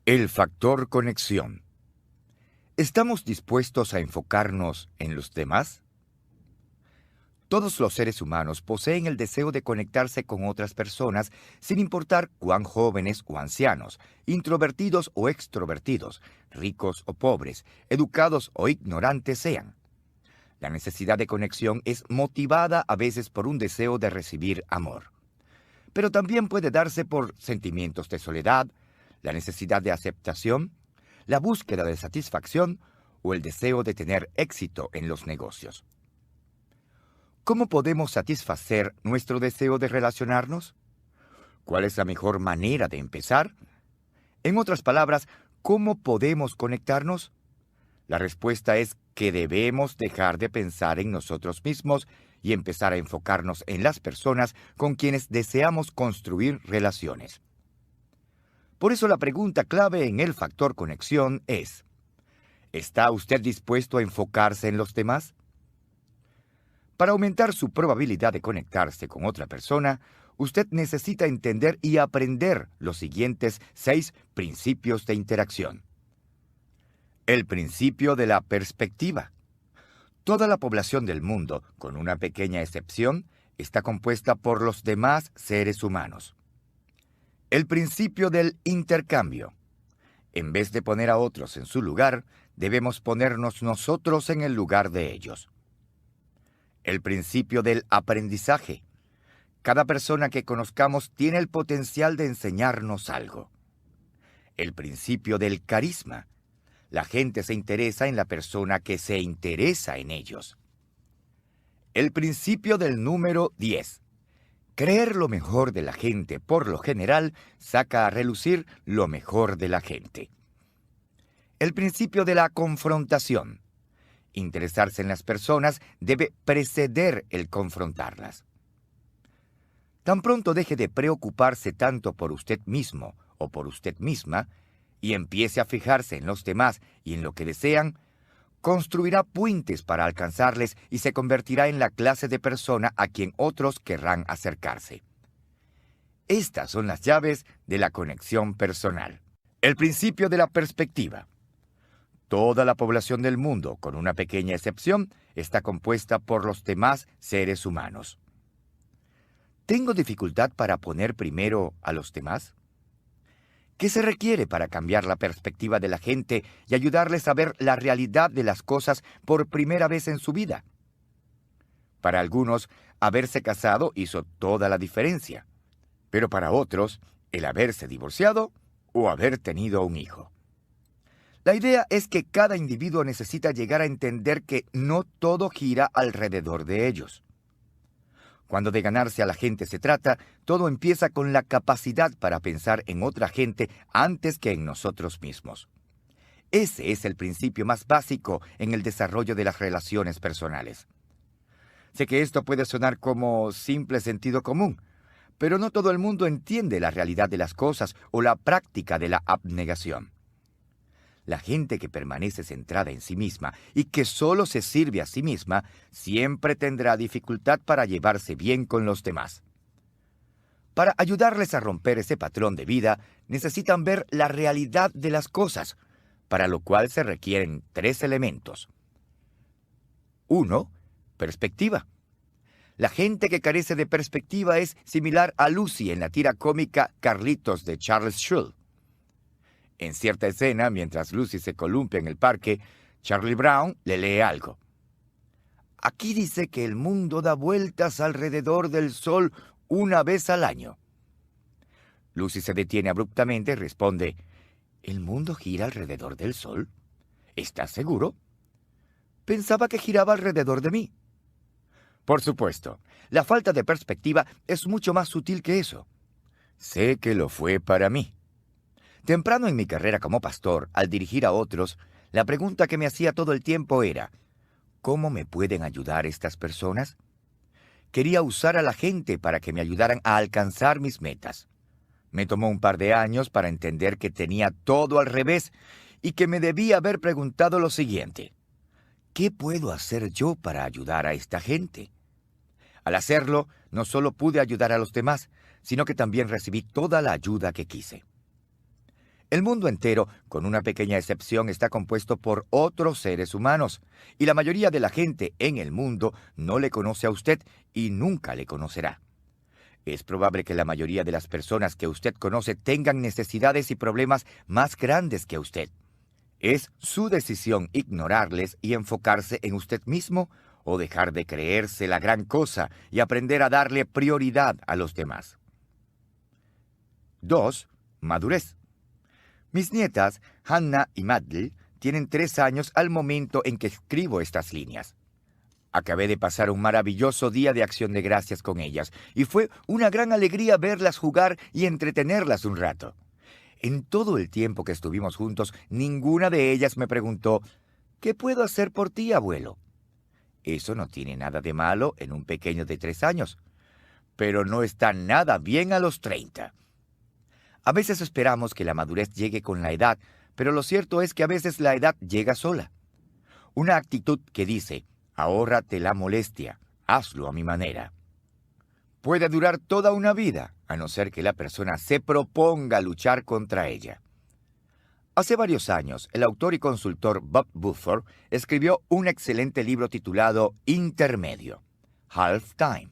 El factor conexión. ¿Estamos dispuestos a enfocarnos en los demás? Todos los seres humanos poseen el deseo de conectarse con otras personas sin importar cuán jóvenes o ancianos, introvertidos o extrovertidos, ricos o pobres, educados o ignorantes sean. La necesidad de conexión es motivada a veces por un deseo de recibir amor, pero también puede darse por sentimientos de soledad, la necesidad de aceptación, la búsqueda de satisfacción o el deseo de tener éxito en los negocios. ¿Cómo podemos satisfacer nuestro deseo de relacionarnos? ¿Cuál es la mejor manera de empezar? En otras palabras, ¿cómo podemos conectarnos? La respuesta es que debemos dejar de pensar en nosotros mismos y empezar a enfocarnos en las personas con quienes deseamos construir relaciones. Por eso la pregunta clave en el factor conexión es: ¿está usted dispuesto a enfocarse en los demás? Para aumentar su probabilidad de conectarse con otra persona, usted necesita entender y aprender los siguientes 6 principios de interacción. El principio de la perspectiva. Toda la población del mundo, con una pequeña excepción, está compuesta por los demás seres humanos. El principio del intercambio. En vez de poner a otros en su lugar, debemos ponernos nosotros en el lugar de ellos. El principio del aprendizaje. Cada persona que conozcamos tiene el potencial de enseñarnos algo. El principio del carisma. La gente se interesa en la persona que se interesa en ellos. El principio del número 10. Creer lo mejor de la gente, por lo general, saca a relucir lo mejor de la gente. El principio de la confrontación. Interesarse en las personas debe preceder el confrontarlas. Tan pronto deje de preocuparse tanto por usted mismo o por usted misma y empiece a fijarse en los demás y en lo que desean, construirá puentes para alcanzarles y se convertirá en la clase de persona a quien otros querrán acercarse. Estas son las llaves de la conexión personal. El principio de la perspectiva. Toda la población del mundo, con una pequeña excepción, está compuesta por los demás seres humanos. ¿Tengo dificultad para poner primero a los demás? ¿Qué se requiere para cambiar la perspectiva de la gente y ayudarles a ver la realidad de las cosas por primera vez en su vida? Para algunos, haberse casado hizo toda la diferencia, pero para otros, el haberse divorciado o haber tenido un hijo. La idea es que cada individuo necesita llegar a entender que no todo gira alrededor de ellos. Cuando de ganarse a la gente se trata, todo empieza con la capacidad para pensar en otra gente antes que en nosotros mismos. Ese es el principio más básico en el desarrollo de las relaciones personales. Sé que esto puede sonar como simple sentido común, pero no todo el mundo entiende la realidad de las cosas o la práctica de la abnegación. La gente que permanece centrada en sí misma y que solo se sirve a sí misma siempre tendrá dificultad para llevarse bien con los demás. Para ayudarles a romper ese patrón de vida, necesitan ver la realidad de las cosas, para lo cual se requieren 3 elementos. 1. Perspectiva. La gente que carece de perspectiva es similar a Lucy en la tira cómica Carlitos de Charles Schulz. En cierta escena, mientras Lucy se columpia en el parque, Charlie Brown le lee algo. Aquí dice que el mundo da vueltas alrededor del sol una vez al año. Lucy se detiene abruptamente y responde: ¿El mundo gira alrededor del sol? ¿Estás seguro? Pensaba que giraba alrededor de mí. Por supuesto, la falta de perspectiva es mucho más sutil que eso. Sé que lo fue para mí. Temprano en mi carrera como pastor, al dirigir a otros, la pregunta que me hacía todo el tiempo era: ¿cómo me pueden ayudar estas personas? Quería usar a la gente para que me ayudaran a alcanzar mis metas. Me tomó un par de años para entender que tenía todo al revés y que me debía haber preguntado lo siguiente: ¿qué puedo hacer yo para ayudar a esta gente? Al hacerlo, no solo pude ayudar a los demás, sino que también recibí toda la ayuda que quise. El mundo entero, con una pequeña excepción, está compuesto por otros seres humanos, y la mayoría de la gente en el mundo no le conoce a usted y nunca le conocerá. Es probable que la mayoría de las personas que usted conoce tengan necesidades y problemas más grandes que usted. Es su decisión ignorarles y enfocarse en usted mismo o dejar de creerse la gran cosa y aprender a darle prioridad a los demás. 2. Madurez. Mis nietas, Hannah y Madeline, tienen 3 años al momento en que escribo estas líneas. Acabé de pasar un maravilloso día de acción de gracias con ellas, y fue una gran alegría verlas jugar y entretenerlas un rato. En todo el tiempo que estuvimos juntos, ninguna de ellas me preguntó, ¿qué puedo hacer por ti, abuelo? Eso no tiene nada de malo en un pequeño de 3 años, pero no está nada bien a los 30. A veces esperamos que la madurez llegue con la edad, pero lo cierto es que a veces la edad llega sola. Una actitud que dice, ahórrate la molestia, hazlo a mi manera, puede durar toda una vida, a no ser que la persona se proponga luchar contra ella. Hace varios años, el autor y consultor Bob Buford escribió un excelente libro titulado Intermedio, Half Time.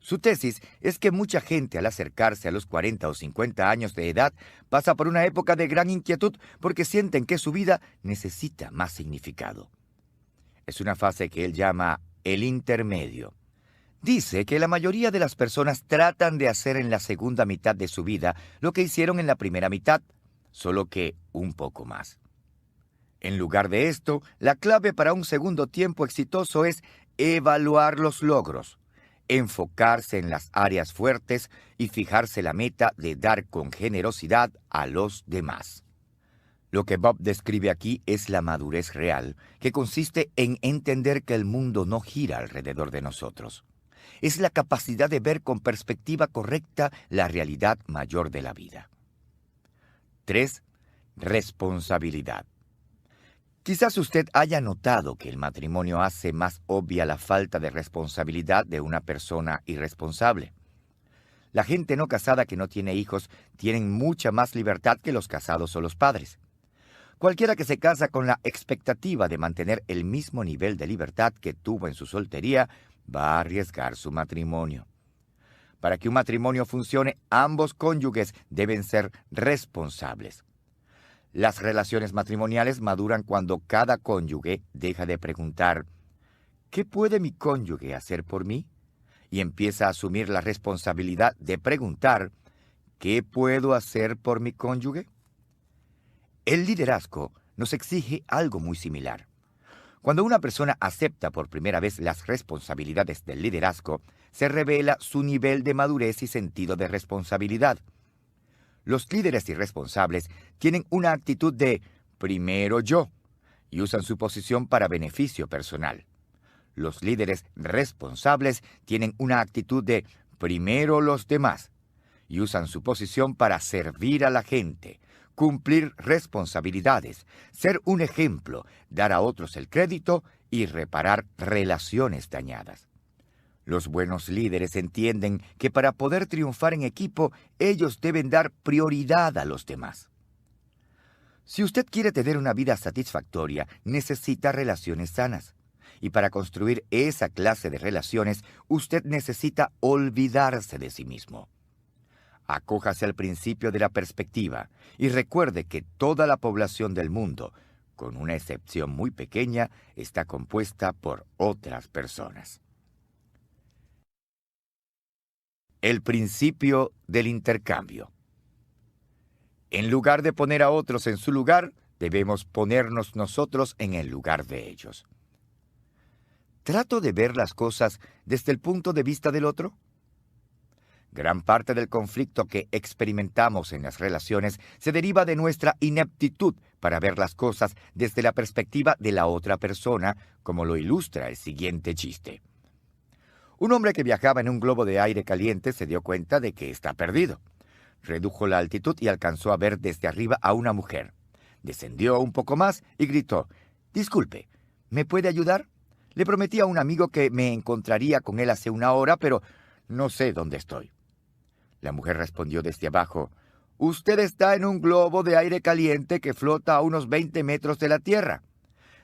Su tesis es que mucha gente al acercarse a los 40 o 50 años de edad pasa por una época de gran inquietud porque sienten que su vida necesita más significado. Es una fase que él llama el intermedio. Dice que la mayoría de las personas tratan de hacer en la segunda mitad de su vida lo que hicieron en la primera mitad, solo que un poco más. En lugar de esto, la clave para un segundo tiempo exitoso es evaluar los logros, enfocarse en las áreas fuertes y fijarse la meta de dar con generosidad a los demás. Lo que Bob describe aquí es la madurez real, que consiste en entender que el mundo no gira alrededor de nosotros. Es la capacidad de ver con perspectiva correcta la realidad mayor de la vida. 3. Responsabilidad. Quizás usted haya notado que el matrimonio hace más obvia la falta de responsabilidad de una persona irresponsable. La gente no casada que no tiene hijos tienen mucha más libertad que los casados o los padres. Cualquiera que se casa con la expectativa de mantener el mismo nivel de libertad que tuvo en su soltería va a arriesgar su matrimonio. Para que un matrimonio funcione, ambos cónyuges deben ser responsables. Las relaciones matrimoniales maduran cuando cada cónyuge deja de preguntar, ¿qué puede mi cónyuge hacer por mí? Y empieza a asumir la responsabilidad de preguntar, ¿qué puedo hacer por mi cónyuge? El liderazgo nos exige algo muy similar. Cuando una persona acepta por primera vez las responsabilidades del liderazgo, se revela su nivel de madurez y sentido de responsabilidad. Los líderes irresponsables tienen una actitud de primero yo y usan su posición para beneficio personal. Los líderes responsables tienen una actitud de primero los demás y usan su posición para servir a la gente, cumplir responsabilidades, ser un ejemplo, dar a otros el crédito y reparar relaciones dañadas. Los buenos líderes entienden que para poder triunfar en equipo, ellos deben dar prioridad a los demás. Si usted quiere tener una vida satisfactoria, necesita relaciones sanas. Y para construir esa clase de relaciones, usted necesita olvidarse de sí mismo. Acójase al principio de la perspectiva y recuerde que toda la población del mundo, con una excepción muy pequeña, está compuesta por otras personas. El principio del intercambio. En lugar de poner a otros en su lugar, debemos ponernos nosotros en el lugar de ellos. ¿Trato de ver las cosas desde el punto de vista del otro? Gran parte del conflicto que experimentamos en las relaciones se deriva de nuestra ineptitud para ver las cosas desde la perspectiva de la otra persona, como lo ilustra el siguiente chiste. Un hombre que viajaba en un globo de aire caliente se dio cuenta de que está perdido. Redujo la altitud y alcanzó a ver desde arriba a una mujer. Descendió un poco más y gritó, «Disculpe, ¿me puede ayudar? Le prometí a un amigo que me encontraría con él hace una hora, pero no sé dónde estoy». La mujer respondió desde abajo, Usted está en un globo de aire caliente que flota a unos 20 metros de la Tierra.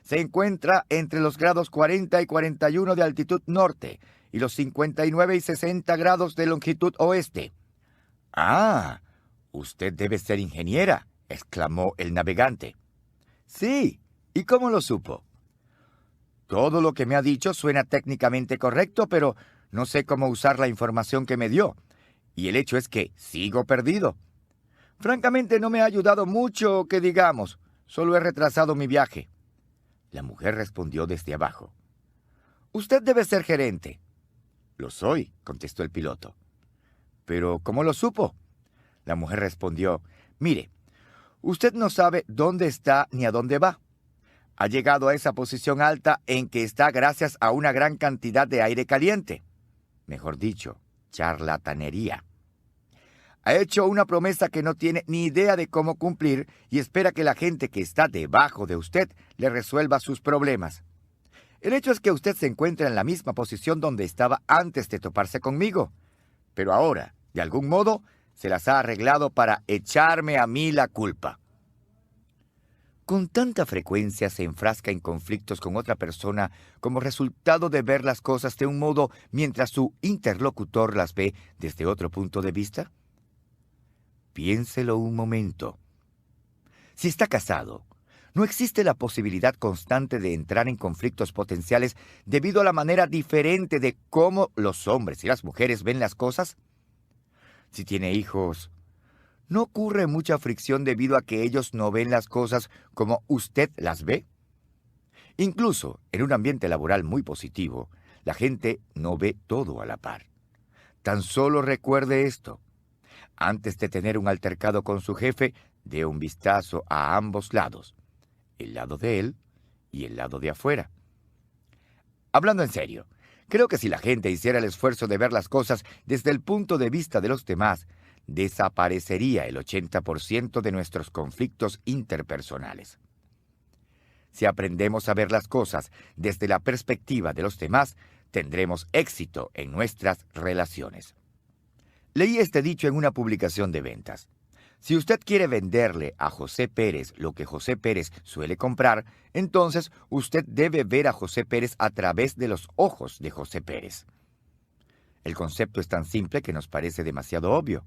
Se encuentra entre los grados 40 y 41 de altitud norte y los 59 y 60 grados de longitud oeste. «Ah, usted debe ser ingeniera», exclamó el navegante. «Sí, ¿y cómo lo supo?» «Todo lo que me ha dicho suena técnicamente correcto, pero no sé cómo usar la información que me dio. Y el hecho es que sigo perdido. Francamente no me ha ayudado mucho, que digamos. Solo he retrasado mi viaje». La mujer respondió desde abajo. «Usted debe ser gerente». «Lo soy», contestó el piloto. «¿Pero cómo lo supo?» La mujer respondió. «Mire, usted no sabe dónde está ni a dónde va. Ha llegado a esa posición alta en que está gracias a una gran cantidad de aire caliente. Mejor dicho, charlatanería. Ha hecho una promesa que no tiene ni idea de cómo cumplir y espera que la gente que está debajo de usted le resuelva sus problemas. El hecho es que usted se encuentra en la misma posición donde estaba antes de toparse conmigo. Pero ahora, de algún modo, se las ha arreglado para echarme a mí la culpa». Con tanta frecuencia se enfrasca en conflictos con otra persona como resultado de ver las cosas de un modo mientras su interlocutor las ve desde otro punto de vista. Piénselo un momento. Si está casado, ¿no existe la posibilidad constante de entrar en conflictos potenciales debido a la manera diferente de cómo los hombres y las mujeres ven las cosas? Si tiene hijos, ¿no ocurre mucha fricción debido a que ellos no ven las cosas como usted las ve? Incluso en un ambiente laboral muy positivo, la gente no ve todo a la par. Tan solo recuerde esto. Antes de tener un altercado con su jefe, dé un vistazo a ambos lados, el lado de él y el lado de afuera. Hablando en serio, creo que si la gente hiciera el esfuerzo de ver las cosas desde el punto de vista de los demás, desaparecería el 80% de nuestros conflictos interpersonales. Si aprendemos a ver las cosas desde la perspectiva de los demás, tendremos éxito en nuestras relaciones. Leí este dicho en una publicación de ventas. Si usted quiere venderle a José Pérez lo que José Pérez suele comprar, entonces usted debe ver a José Pérez a través de los ojos de José Pérez. El concepto es tan simple que nos parece demasiado obvio.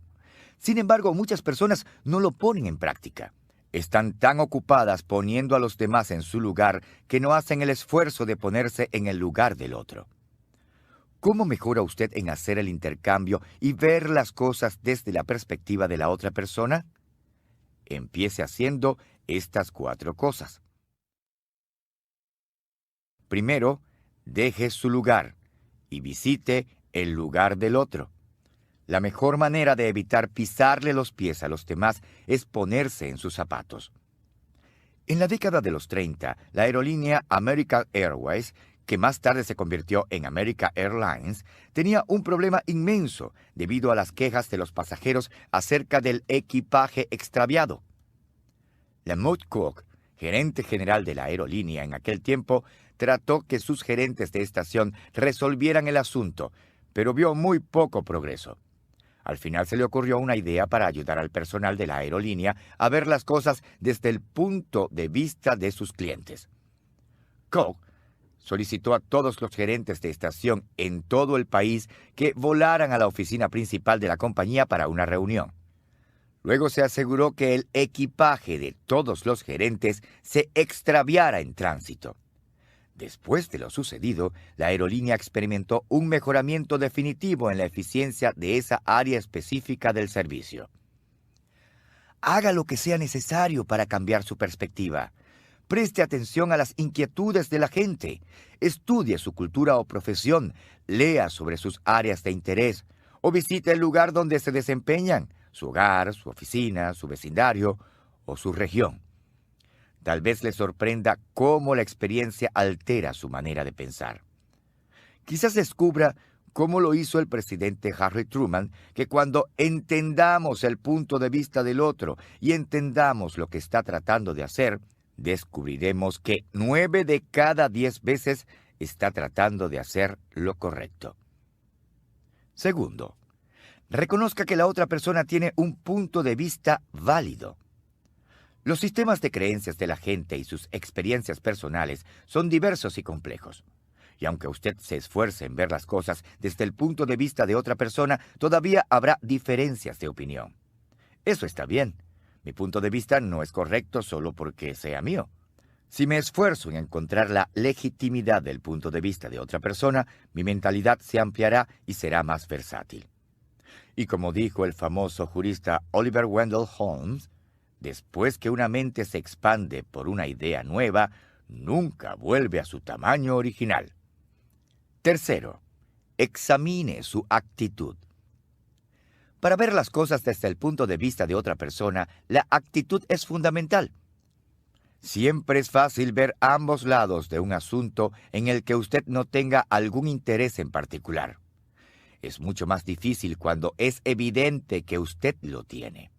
Sin embargo, muchas personas no lo ponen en práctica. Están tan ocupadas poniendo a los demás en su lugar que no hacen el esfuerzo de ponerse en el lugar del otro. ¿Cómo mejora usted en hacer el intercambio y ver las cosas desde la perspectiva de la otra persona? Empiece haciendo estas 4 cosas. Primero, deje su lugar y visite el lugar del otro. La mejor manera de evitar pisarle los pies a los demás es ponerse en sus zapatos. En la década de los 30, la aerolínea American Airways, que más tarde se convirtió en American Airlines, tenía un problema inmenso debido a las quejas de los pasajeros acerca del equipaje extraviado. Lamont Cook, gerente general de la aerolínea en aquel tiempo, trató que sus gerentes de estación resolvieran el asunto, pero vio muy poco progreso. Al final se le ocurrió una idea para ayudar al personal de la aerolínea a ver las cosas desde el punto de vista de sus clientes. Cook solicitó a todos los gerentes de estación en todo el país que volaran a la oficina principal de la compañía para una reunión. Luego se aseguró que el equipaje de todos los gerentes se extraviara en tránsito. Después de lo sucedido, la aerolínea experimentó un mejoramiento definitivo en la eficiencia de esa área específica del servicio. Haga lo que sea necesario para cambiar su perspectiva. Preste atención a las inquietudes de la gente. Estudie su cultura o profesión. Lea sobre sus áreas de interés. O visite el lugar donde se desempeñan, su hogar, su oficina, su vecindario o su región. Tal vez le sorprenda cómo la experiencia altera su manera de pensar. Quizás descubra cómo lo hizo el presidente Harry Truman, que cuando entendamos el punto de vista del otro y entendamos lo que está tratando de hacer, descubriremos que 9 de cada 10 veces está tratando de hacer lo correcto. Segundo, Reconozca que la otra persona tiene un punto de vista válido. Los sistemas de creencias de la gente y sus experiencias personales son diversos y complejos. Y aunque usted se esfuerce en ver las cosas desde el punto de vista de otra persona, todavía habrá diferencias de opinión. Eso está bien. Mi punto de vista no es correcto solo porque sea mío. Si me esfuerzo en encontrar la legitimidad del punto de vista de otra persona, mi mentalidad se ampliará y será más versátil. Y como dijo el famoso jurista Oliver Wendell Holmes, después que una mente se expande por una idea nueva, nunca vuelve a su tamaño original. Tercero, examine su actitud. Para ver las cosas desde el punto de vista de otra persona, la actitud es fundamental. Siempre es fácil ver ambos lados de un asunto en el que usted no tenga algún interés en particular. Es mucho más difícil cuando es evidente que usted lo tiene.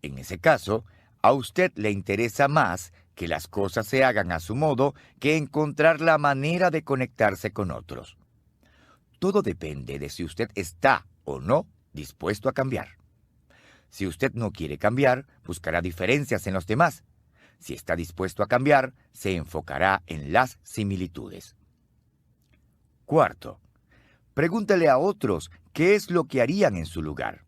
En ese caso, a usted le interesa más que las cosas se hagan a su modo que encontrar la manera de conectarse con otros. Todo depende de si usted está o no dispuesto a cambiar. Si usted no quiere cambiar, buscará diferencias en los demás. Si está dispuesto a cambiar, se enfocará en las similitudes. Cuarto, pregúntele a otros qué es lo que harían en su lugar.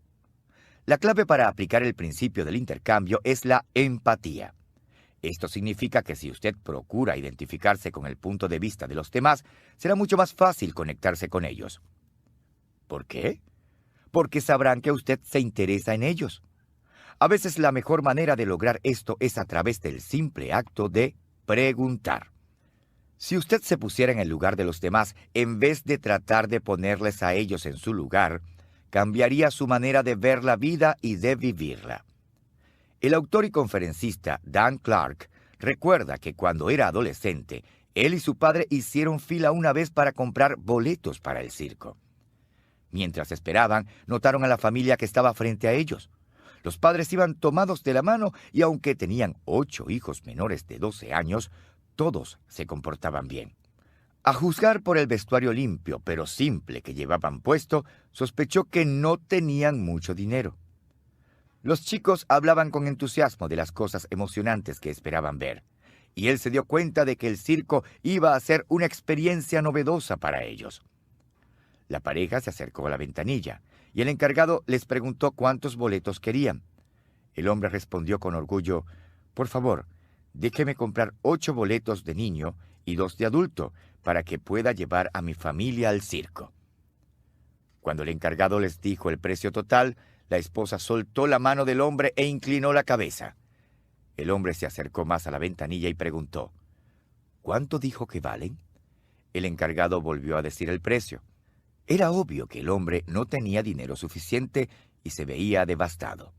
La clave para aplicar el principio del intercambio es la empatía. Esto significa que si usted procura identificarse con el punto de vista de los demás, será mucho más fácil conectarse con ellos. ¿Por qué? Porque sabrán que usted se interesa en ellos. A veces la mejor manera de lograr esto es a través del simple acto de preguntar. Si usted se pusiera en el lugar de los demás, en vez de tratar de ponerles a ellos en su lugar, cambiaría su manera de ver la vida y de vivirla. El autor y conferencista Dan Clark recuerda que cuando era adolescente, él y su padre hicieron fila una vez para comprar boletos para el circo. Mientras esperaban, notaron a la familia que estaba frente a ellos. Los padres iban tomados de la mano y aunque tenían 8 hijos menores de 12 años, todos se comportaban bien. A juzgar por el vestuario limpio pero simple que llevaban puesto, sospechó que no tenían mucho dinero. Los chicos hablaban con entusiasmo de las cosas emocionantes que esperaban ver, y él se dio cuenta de que el circo iba a ser una experiencia novedosa para ellos. La pareja se acercó a la ventanilla, y el encargado les preguntó cuántos boletos querían. El hombre respondió con orgullo: «Por favor, déjeme comprar 8 boletos de niño y 2 de adulto, para que pueda llevar a mi familia al circo». Cuando el encargado les dijo el precio total, la esposa soltó la mano del hombre e inclinó la cabeza. El hombre se acercó más a la ventanilla y preguntó: «¿Cuánto dijo que valen?». El encargado volvió a decir el precio. Era obvio que el hombre no tenía dinero suficiente y se veía devastado.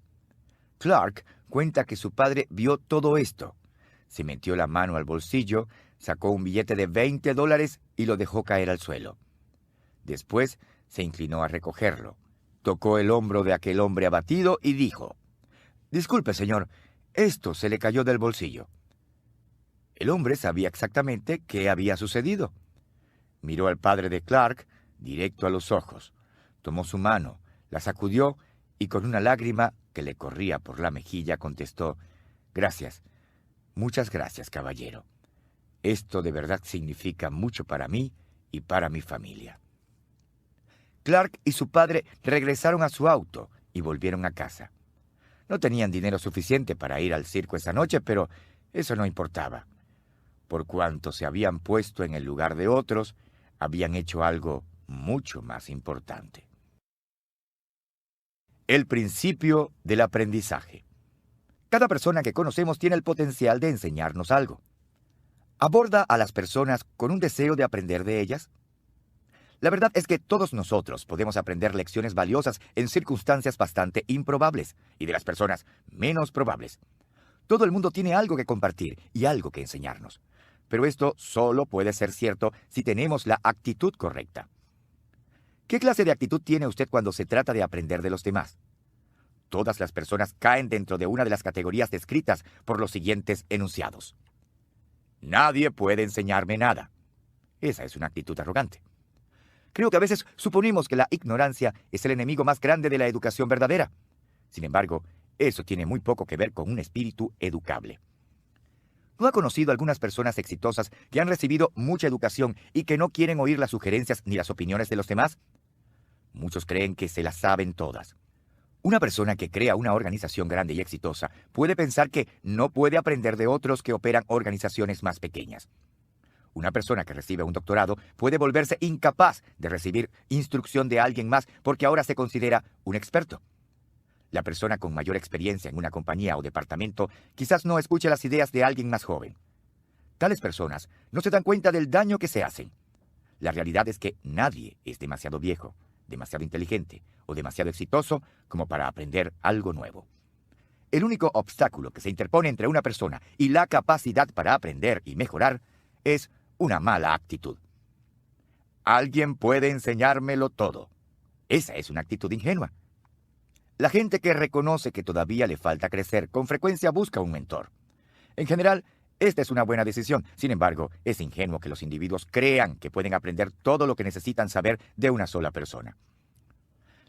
Clark cuenta que su padre vio todo esto. Se metió la mano al bolsillo, sacó un billete de $20 y lo dejó caer al suelo. Después se inclinó a recogerlo. Tocó el hombro de aquel hombre abatido y dijo: «Disculpe, señor, esto se le cayó del bolsillo». El hombre sabía exactamente qué había sucedido. Miró al padre de Clark directo a los ojos, tomó su mano, la sacudió y con una lágrima que le corría por la mejilla contestó: «Gracias, muchas gracias, caballero. Esto de verdad significa mucho para mí y para mi familia». Clark y su padre regresaron a su auto y volvieron a casa. No tenían dinero suficiente para ir al circo esa noche, pero eso no importaba. Por cuanto se habían puesto en el lugar de otros, habían hecho algo mucho más importante. El principio del aprendizaje. Cada persona que conocemos tiene el potencial de enseñarnos algo. ¿Aborda a las personas con un deseo de aprender de ellas? La verdad es que todos nosotros podemos aprender lecciones valiosas en circunstancias bastante improbables y de las personas menos probables. Todo el mundo tiene algo que compartir y algo que enseñarnos. Pero esto solo puede ser cierto si tenemos la actitud correcta. ¿Qué clase de actitud tiene usted cuando se trata de aprender de los demás? Todas las personas caen dentro de una de las categorías descritas por los siguientes enunciados. Nadie puede enseñarme nada. Esa es una actitud arrogante. Creo que a veces suponemos que la ignorancia es el enemigo más grande de la educación verdadera. Sin embargo, eso tiene muy poco que ver con un espíritu educable. ¿No ha conocido algunas personas exitosas que han recibido mucha educación y que no quieren oír las sugerencias ni las opiniones de los demás? Muchos creen que se las saben todas. Una persona que crea una organización grande y exitosa puede pensar que no puede aprender de otros que operan organizaciones más pequeñas. Una persona que recibe un doctorado puede volverse incapaz de recibir instrucción de alguien más porque ahora se considera un experto. La persona con mayor experiencia en una compañía o departamento quizás no escuche las ideas de alguien más joven. Tales personas no se dan cuenta del daño que se hacen. La realidad es que nadie es demasiado viejo, demasiado inteligente o demasiado exitoso como para aprender algo nuevo. El único obstáculo que se interpone entre una persona y la capacidad para aprender y mejorar es una mala actitud. Alguien puede enseñármelo todo. Esa es una actitud ingenua. La gente que reconoce que todavía le falta crecer con frecuencia busca un mentor. En general, esta es una buena decisión. Sin embargo, es ingenuo que los individuos crean que pueden aprender todo lo que necesitan saber de una sola persona.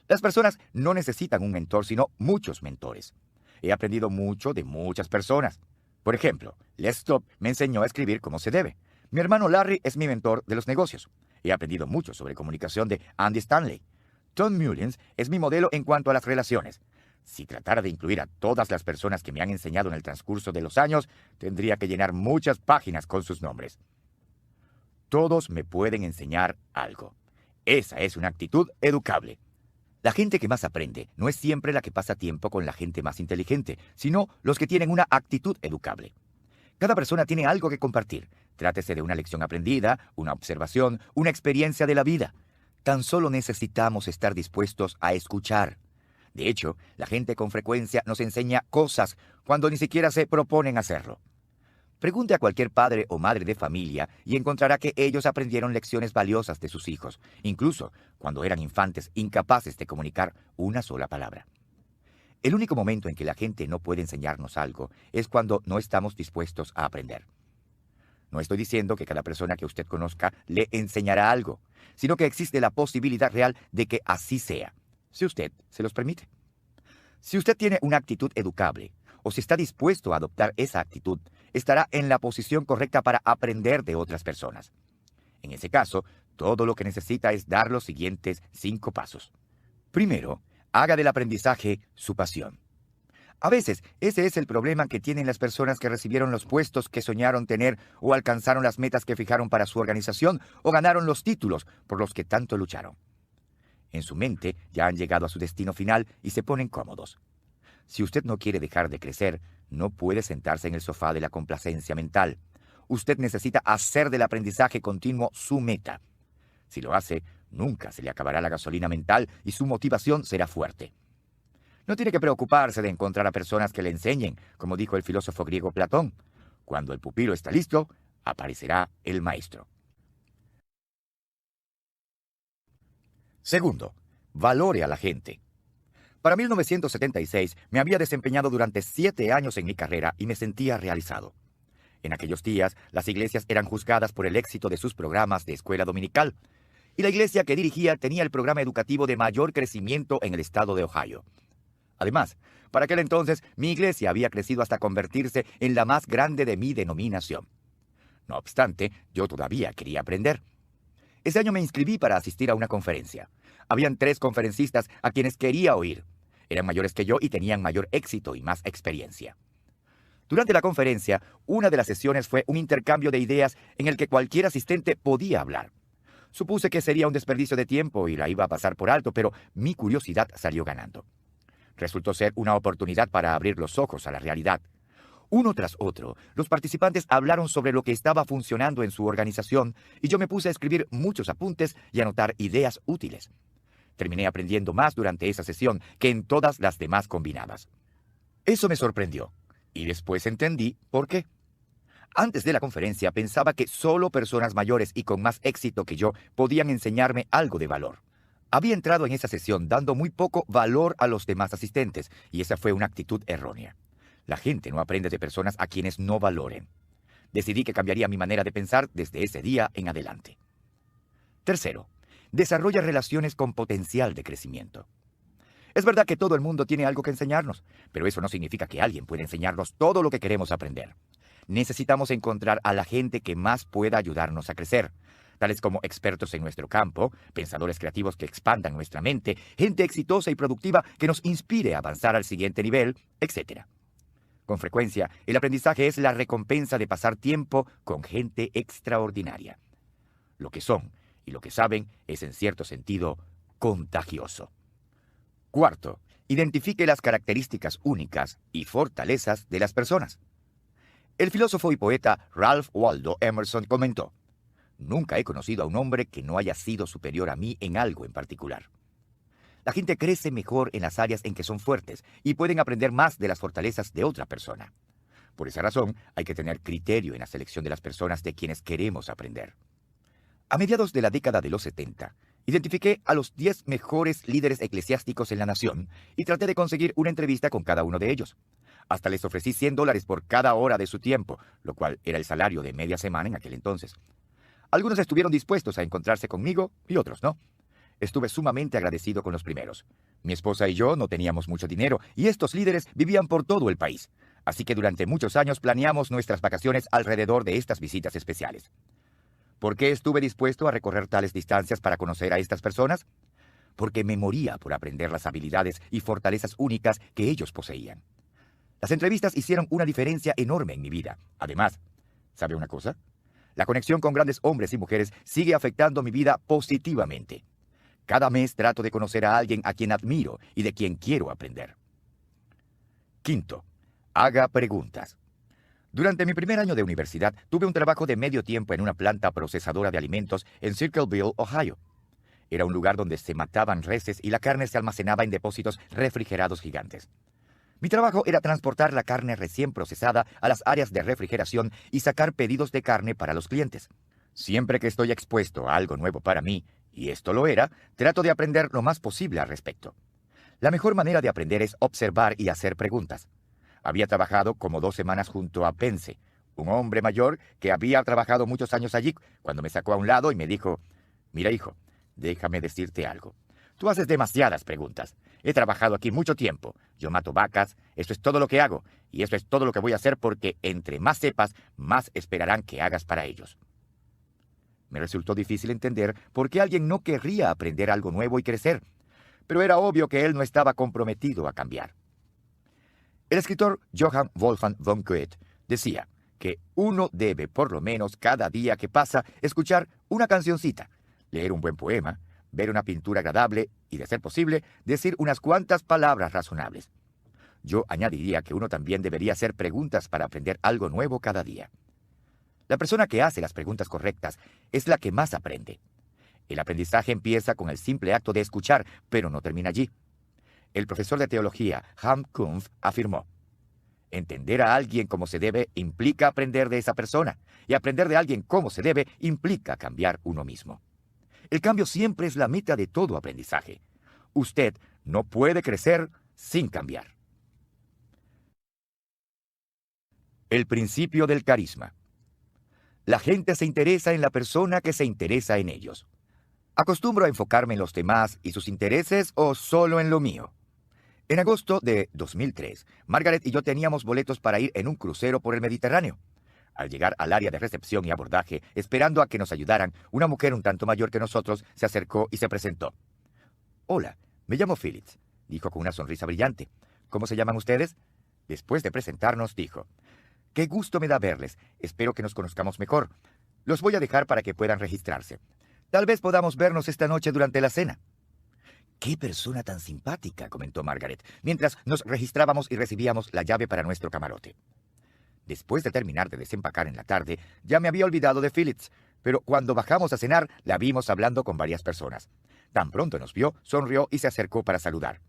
Las personas no necesitan un mentor, sino muchos mentores. He aprendido mucho de muchas personas. Por ejemplo, Les Stop me enseñó a escribir como se debe. Mi hermano Larry es mi mentor de los negocios. He aprendido mucho sobre comunicación de Andy Stanley. Tom Mullins es mi modelo en cuanto a las relaciones. Si tratara de incluir a todas las personas que me han enseñado en el transcurso de los años, tendría que llenar muchas páginas con sus nombres. Todos me pueden enseñar algo. Esa es una actitud educable. La gente que más aprende no es siempre la que pasa tiempo con la gente más inteligente, sino los que tienen una actitud educable. Cada persona tiene algo que compartir. Trátese de una lección aprendida, una observación, una experiencia de la vida. Tan solo necesitamos estar dispuestos a escuchar. De hecho, la gente con frecuencia nos enseña cosas cuando ni siquiera se proponen hacerlo. Pregunte a cualquier padre o madre de familia y encontrará que ellos aprendieron lecciones valiosas de sus hijos, incluso cuando eran infantes incapaces de comunicar una sola palabra. El único momento en que la gente no puede enseñarnos algo es cuando no estamos dispuestos a aprender. No estoy diciendo que cada persona que usted conozca le enseñará algo, sino que existe la posibilidad real de que así sea, si usted se los permite. Si usted tiene una actitud educable, o si está dispuesto a adoptar esa actitud, estará en la posición correcta para aprender de otras personas. En ese caso, todo lo que necesita es dar los siguientes 5 pasos. Primero, haga del aprendizaje su pasión. A veces, ese es el problema que tienen las personas que recibieron los puestos que soñaron tener o alcanzaron las metas que fijaron para su organización o ganaron los títulos por los que tanto lucharon. En su mente ya han llegado a su destino final y se ponen cómodos. Si usted no quiere dejar de crecer, no puede sentarse en el sofá de la complacencia mental. Usted necesita hacer del aprendizaje continuo su meta. Si lo hace, nunca se le acabará la gasolina mental y su motivación será fuerte. No tiene que preocuparse de encontrar a personas que le enseñen, como dijo el filósofo griego Platón. Cuando el pupilo está listo, aparecerá el maestro. Segundo, valore a la gente. Para 1976 me había desempeñado durante 7 años en mi carrera y me sentía realizado. En aquellos días, las iglesias eran juzgadas por el éxito de sus programas de escuela dominical, y la iglesia que dirigía tenía el programa educativo de mayor crecimiento en el estado de Ohio. Además, para aquel entonces, mi iglesia había crecido hasta convertirse en la más grande de mi denominación. No obstante, yo todavía quería aprender. Ese año me inscribí para asistir a una conferencia. Habían 3 conferencistas a quienes quería oír. Eran mayores que yo y tenían mayor éxito y más experiencia. Durante la conferencia, una de las sesiones fue un intercambio de ideas en el que cualquier asistente podía hablar. Supuse que sería un desperdicio de tiempo y la iba a pasar por alto, pero mi curiosidad salió ganando. Resultó ser una oportunidad para abrir los ojos a la realidad. Uno tras otro, los participantes hablaron sobre lo que estaba funcionando en su organización y yo me puse a escribir muchos apuntes y anotar ideas útiles. Terminé aprendiendo más durante esa sesión que en todas las demás combinadas. Eso me sorprendió, y después entendí por qué. Antes de la conferencia pensaba que solo personas mayores y con más éxito que yo podían enseñarme algo de valor. Había entrado en esa sesión dando muy poco valor a los demás asistentes, y esa fue una actitud errónea. La gente no aprende de personas a quienes no valoren. Decidí que cambiaría mi manera de pensar desde ese día en adelante. Tercero, desarrolla relaciones con potencial de crecimiento. Es verdad que todo el mundo tiene algo que enseñarnos, pero eso no significa que alguien pueda enseñarnos todo lo que queremos aprender. Necesitamos encontrar a la gente que más pueda ayudarnos a crecer, tales como expertos en nuestro campo, pensadores creativos que expandan nuestra mente, gente exitosa y productiva que nos inspire a avanzar al siguiente nivel, etc. Con frecuencia, el aprendizaje es la recompensa de pasar tiempo con gente extraordinaria. Lo que son y lo que saben es, en cierto sentido, contagioso. Cuarto, identifique las características únicas y fortalezas de las personas. El filósofo y poeta Ralph Waldo Emerson comentó: «Nunca he conocido a un hombre que no haya sido superior a mí en algo en particular». La gente crece mejor en las áreas en que son fuertes y pueden aprender más de las fortalezas de otra persona. Por esa razón, hay que tener criterio en la selección de las personas de quienes queremos aprender. A mediados de la década de los 70, identifiqué a los 10 mejores líderes eclesiásticos en la nación y traté de conseguir una entrevista con cada uno de ellos. Hasta les ofrecí $100 por cada hora de su tiempo, lo cual era el salario de media semana en aquel entonces. Algunos estuvieron dispuestos a encontrarse conmigo y otros no. Estuve sumamente agradecido con los primeros. Mi esposa y yo no teníamos mucho dinero y estos líderes vivían por todo el país. Así que durante muchos años planeamos nuestras vacaciones alrededor de estas visitas especiales. ¿Por qué estuve dispuesto a recorrer tales distancias para conocer a estas personas? Porque me moría por aprender las habilidades y fortalezas únicas que ellos poseían. Las entrevistas hicieron una diferencia enorme en mi vida. Además, ¿sabe una cosa? La conexión con grandes hombres y mujeres sigue afectando mi vida positivamente. Cada mes trato de conocer a alguien a quien admiro y de quien quiero aprender. Quinto, haga preguntas. Durante mi primer año de universidad, tuve un trabajo de medio tiempo en una planta procesadora de alimentos en Circleville, Ohio. Era un lugar donde se mataban reses y la carne se almacenaba en depósitos refrigerados gigantes. Mi trabajo era transportar la carne recién procesada a las áreas de refrigeración y sacar pedidos de carne para los clientes. Siempre que estoy expuesto a algo nuevo para mí, y esto lo era, trato de aprender lo más posible al respecto. La mejor manera de aprender es observar y hacer preguntas. Había trabajado como 2 semanas junto a Pence, un hombre mayor que había trabajado muchos años allí, cuando me sacó a un lado y me dijo: «Mira, hijo, déjame decirte algo. Tú haces demasiadas preguntas. He trabajado aquí mucho tiempo. Yo mato vacas, eso es todo lo que hago, y eso es todo lo que voy a hacer porque entre más sepas, más esperarán que hagas para ellos». Me resultó difícil entender por qué alguien no querría aprender algo nuevo y crecer, pero era obvio que él no estaba comprometido a cambiar. El escritor Johann Wolfgang von Goethe decía que uno debe, por lo menos cada día que pasa, escuchar una cancioncita, leer un buen poema, ver una pintura agradable y, de ser posible, decir unas cuantas palabras razonables. Yo añadiría que uno también debería hacer preguntas para aprender algo nuevo cada día. La persona que hace las preguntas correctas es la que más aprende. El aprendizaje empieza con el simple acto de escuchar, pero no termina allí. El profesor de teología Hans Kumpf afirmó: «Entender a alguien como se debe implica aprender de esa persona, y aprender de alguien como se debe implica cambiar uno mismo». El cambio siempre es la meta de todo aprendizaje. Usted no puede crecer sin cambiar. El principio del carisma. La gente se interesa en la persona que se interesa en ellos. ¿Acostumbro a enfocarme en los demás y sus intereses o solo en lo mío? En agosto de 2003, Margaret y yo teníamos boletos para ir en un crucero por el Mediterráneo. Al llegar al área de recepción y abordaje, esperando a que nos ayudaran, una mujer un tanto mayor que nosotros se acercó y se presentó. «Hola, me llamo Phillips», dijo con una sonrisa brillante. «¿Cómo se llaman ustedes?». Después de presentarnos, dijo: «Qué gusto me da verles. Espero que nos conozcamos mejor. Los voy a dejar para que puedan registrarse. Tal vez podamos vernos esta noche durante la cena». «¡Qué persona tan simpática!», comentó Margaret, mientras nos registrábamos y recibíamos la llave para nuestro camarote. Después de terminar de desempacar en la tarde, ya me había olvidado de Phillips, pero cuando bajamos a cenar, la vimos hablando con varias personas. Tan pronto nos vio, sonrió y se acercó para saludar.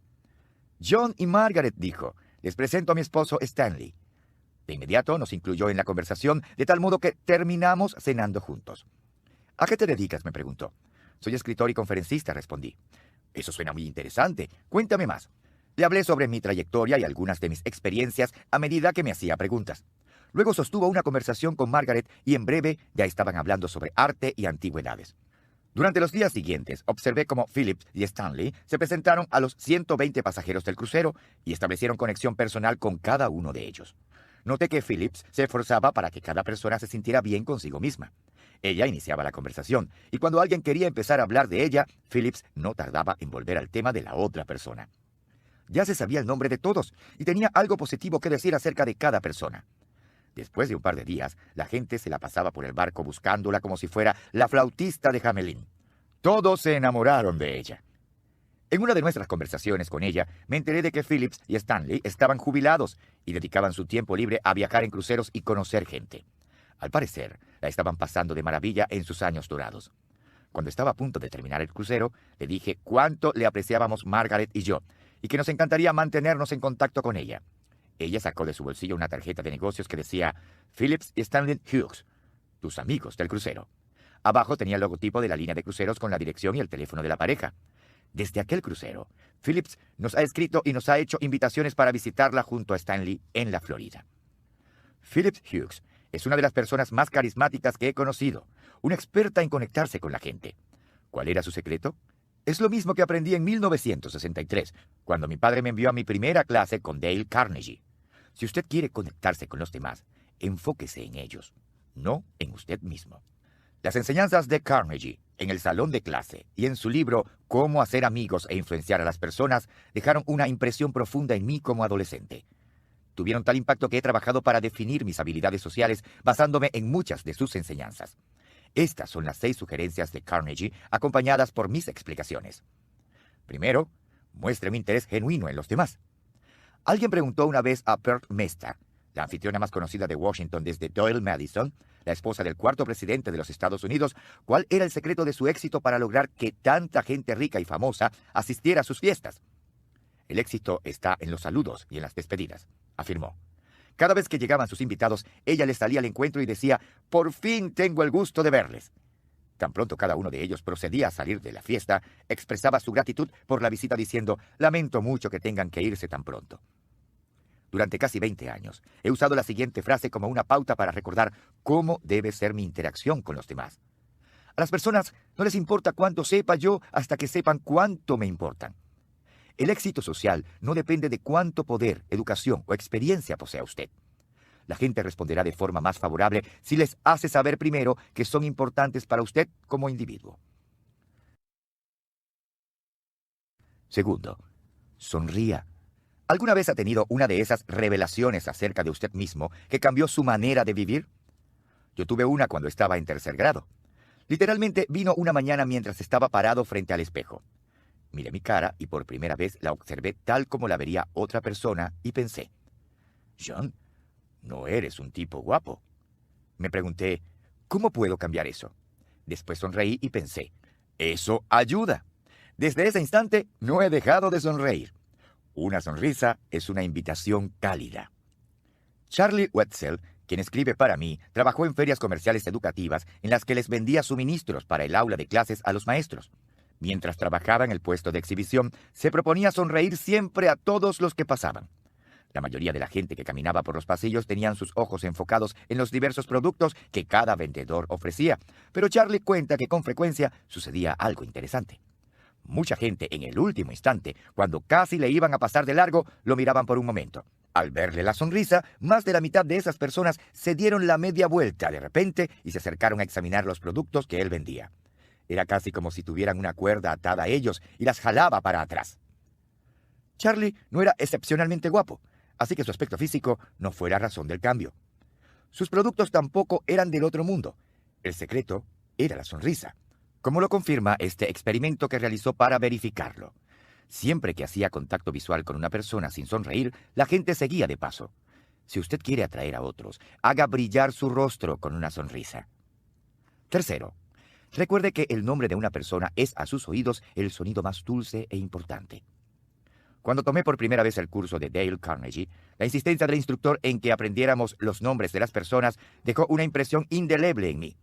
«John y Margaret», dijo, «les presento a mi esposo Stanley». De inmediato nos incluyó en la conversación, de tal modo que terminamos cenando juntos. «¿A qué te dedicas?», me preguntó. «Soy escritor y conferencista», respondí. «Eso suena muy interesante. Cuéntame más». Le hablé sobre mi trayectoria y algunas de mis experiencias a medida que me hacía preguntas. Luego sostuvo una conversación con Margaret y en breve ya estaban hablando sobre arte y antigüedades. Durante los días siguientes, observé cómo Phillips y Stanley se presentaron a los 120 pasajeros del crucero y establecieron conexión personal con cada uno de ellos. Noté que Phillips se esforzaba para que cada persona se sintiera bien consigo misma. Ella iniciaba la conversación, y cuando alguien quería empezar a hablar de ella, Phillips no tardaba en volver al tema de la otra persona. Ya se sabía el nombre de todos, y tenía algo positivo que decir acerca de cada persona. Después de un par de días, la gente se la pasaba por el barco buscándola como si fuera la flautista de Hamelin. Todos se enamoraron de ella. En una de nuestras conversaciones con ella, me enteré de que Phillips y Stanley estaban jubilados y dedicaban su tiempo libre a viajar en cruceros y conocer gente. Al parecer, la estaban pasando de maravilla en sus años dorados. Cuando estaba a punto de terminar el crucero, le dije cuánto le apreciábamos Margaret y yo, y que nos encantaría mantenernos en contacto con ella. Ella sacó de su bolsillo una tarjeta de negocios que decía Phillips y Stanley Hughes, tus amigos del crucero. Abajo tenía el logotipo de la línea de cruceros con la dirección y el teléfono de la pareja. Desde aquel crucero, Phillips nos ha escrito y nos ha hecho invitaciones para visitarla junto a Stanley en la Florida. Phillips Hughes es una de las personas más carismáticas que he conocido, una experta en conectarse con la gente. ¿Cuál era su secreto? Es lo mismo que aprendí en 1963, cuando mi padre me envió a mi primera clase con Dale Carnegie. Si usted quiere conectarse con los demás, enfóquese en ellos, no en usted mismo. Las enseñanzas de Carnegie en el salón de clase y en su libro Cómo hacer amigos e influenciar a las personas dejaron una impresión profunda en mí como adolescente. Tuvieron tal impacto que he trabajado para definir mis habilidades sociales basándome en muchas de sus enseñanzas. Estas son las 6 sugerencias de Carnegie acompañadas por mis explicaciones. Primero, muestre un interés genuino en los demás. Alguien preguntó una vez a Perth Mesta, la anfitriona más conocida de Washington desde Doyle Madison, la esposa del 4º presidente de los Estados Unidos, cuál era el secreto de su éxito para lograr que tanta gente rica y famosa asistiera a sus fiestas. El éxito está en los saludos y en las despedidas, afirmó. Cada vez que llegaban sus invitados, ella les salía al encuentro y decía, «Por fin tengo el gusto de verles». Tan pronto cada uno de ellos procedía a salir de la fiesta, expresaba su gratitud por la visita diciendo, «Lamento mucho que tengan que irse tan pronto». Durante casi 20 años, he usado la siguiente frase como una pauta para recordar cómo debe ser mi interacción con los demás. A las personas no les importa cuánto sepa yo hasta que sepan cuánto me importan. El éxito social no depende de cuánto poder, educación o experiencia posea usted. La gente responderá de forma más favorable si les hace saber primero que son importantes para usted como individuo. Segundo, sonría. ¿Alguna vez ha tenido una de esas revelaciones acerca de usted mismo que cambió su manera de vivir? Yo tuve una cuando estaba en 3er grado. Literalmente vino una mañana mientras estaba parado frente al espejo. Miré mi cara y por primera vez la observé tal como la vería otra persona y pensé, «John, no eres un tipo guapo». Me pregunté, ¿cómo puedo cambiar eso? Después sonreí y pensé, «Eso ayuda». Desde ese instante no he dejado de sonreír. Una sonrisa es una invitación cálida. Charlie Wetzel, quien escribe para mí, trabajó en ferias comerciales educativas en las que les vendía suministros para el aula de clases a los maestros. Mientras trabajaba en el puesto de exhibición, se proponía sonreír siempre a todos los que pasaban. La mayoría de la gente que caminaba por los pasillos tenían sus ojos enfocados en los diversos productos que cada vendedor ofrecía, pero Charlie cuenta que con frecuencia sucedía algo interesante. Mucha gente en el último instante, cuando casi le iban a pasar de largo, lo miraban por un momento. Al verle la sonrisa, más de la mitad de esas personas se dieron la media vuelta de repente y se acercaron a examinar los productos que él vendía. Era casi como si tuvieran una cuerda atada a ellos y las jalaba para atrás. Charlie no era excepcionalmente guapo, así que su aspecto físico no fue la razón del cambio. Sus productos tampoco eran del otro mundo. El secreto era la sonrisa, como lo confirma este experimento que realizó para verificarlo. Siempre que hacía contacto visual con una persona sin sonreír, la gente seguía de paso. Si usted quiere atraer a otros, haga brillar su rostro con una sonrisa. Tercero, recuerde que el nombre de una persona es a sus oídos el sonido más dulce e importante. Cuando tomé por primera vez el curso de Dale Carnegie, la insistencia del instructor en que aprendiéramos los nombres de las personas dejó una impresión indeleble en mí.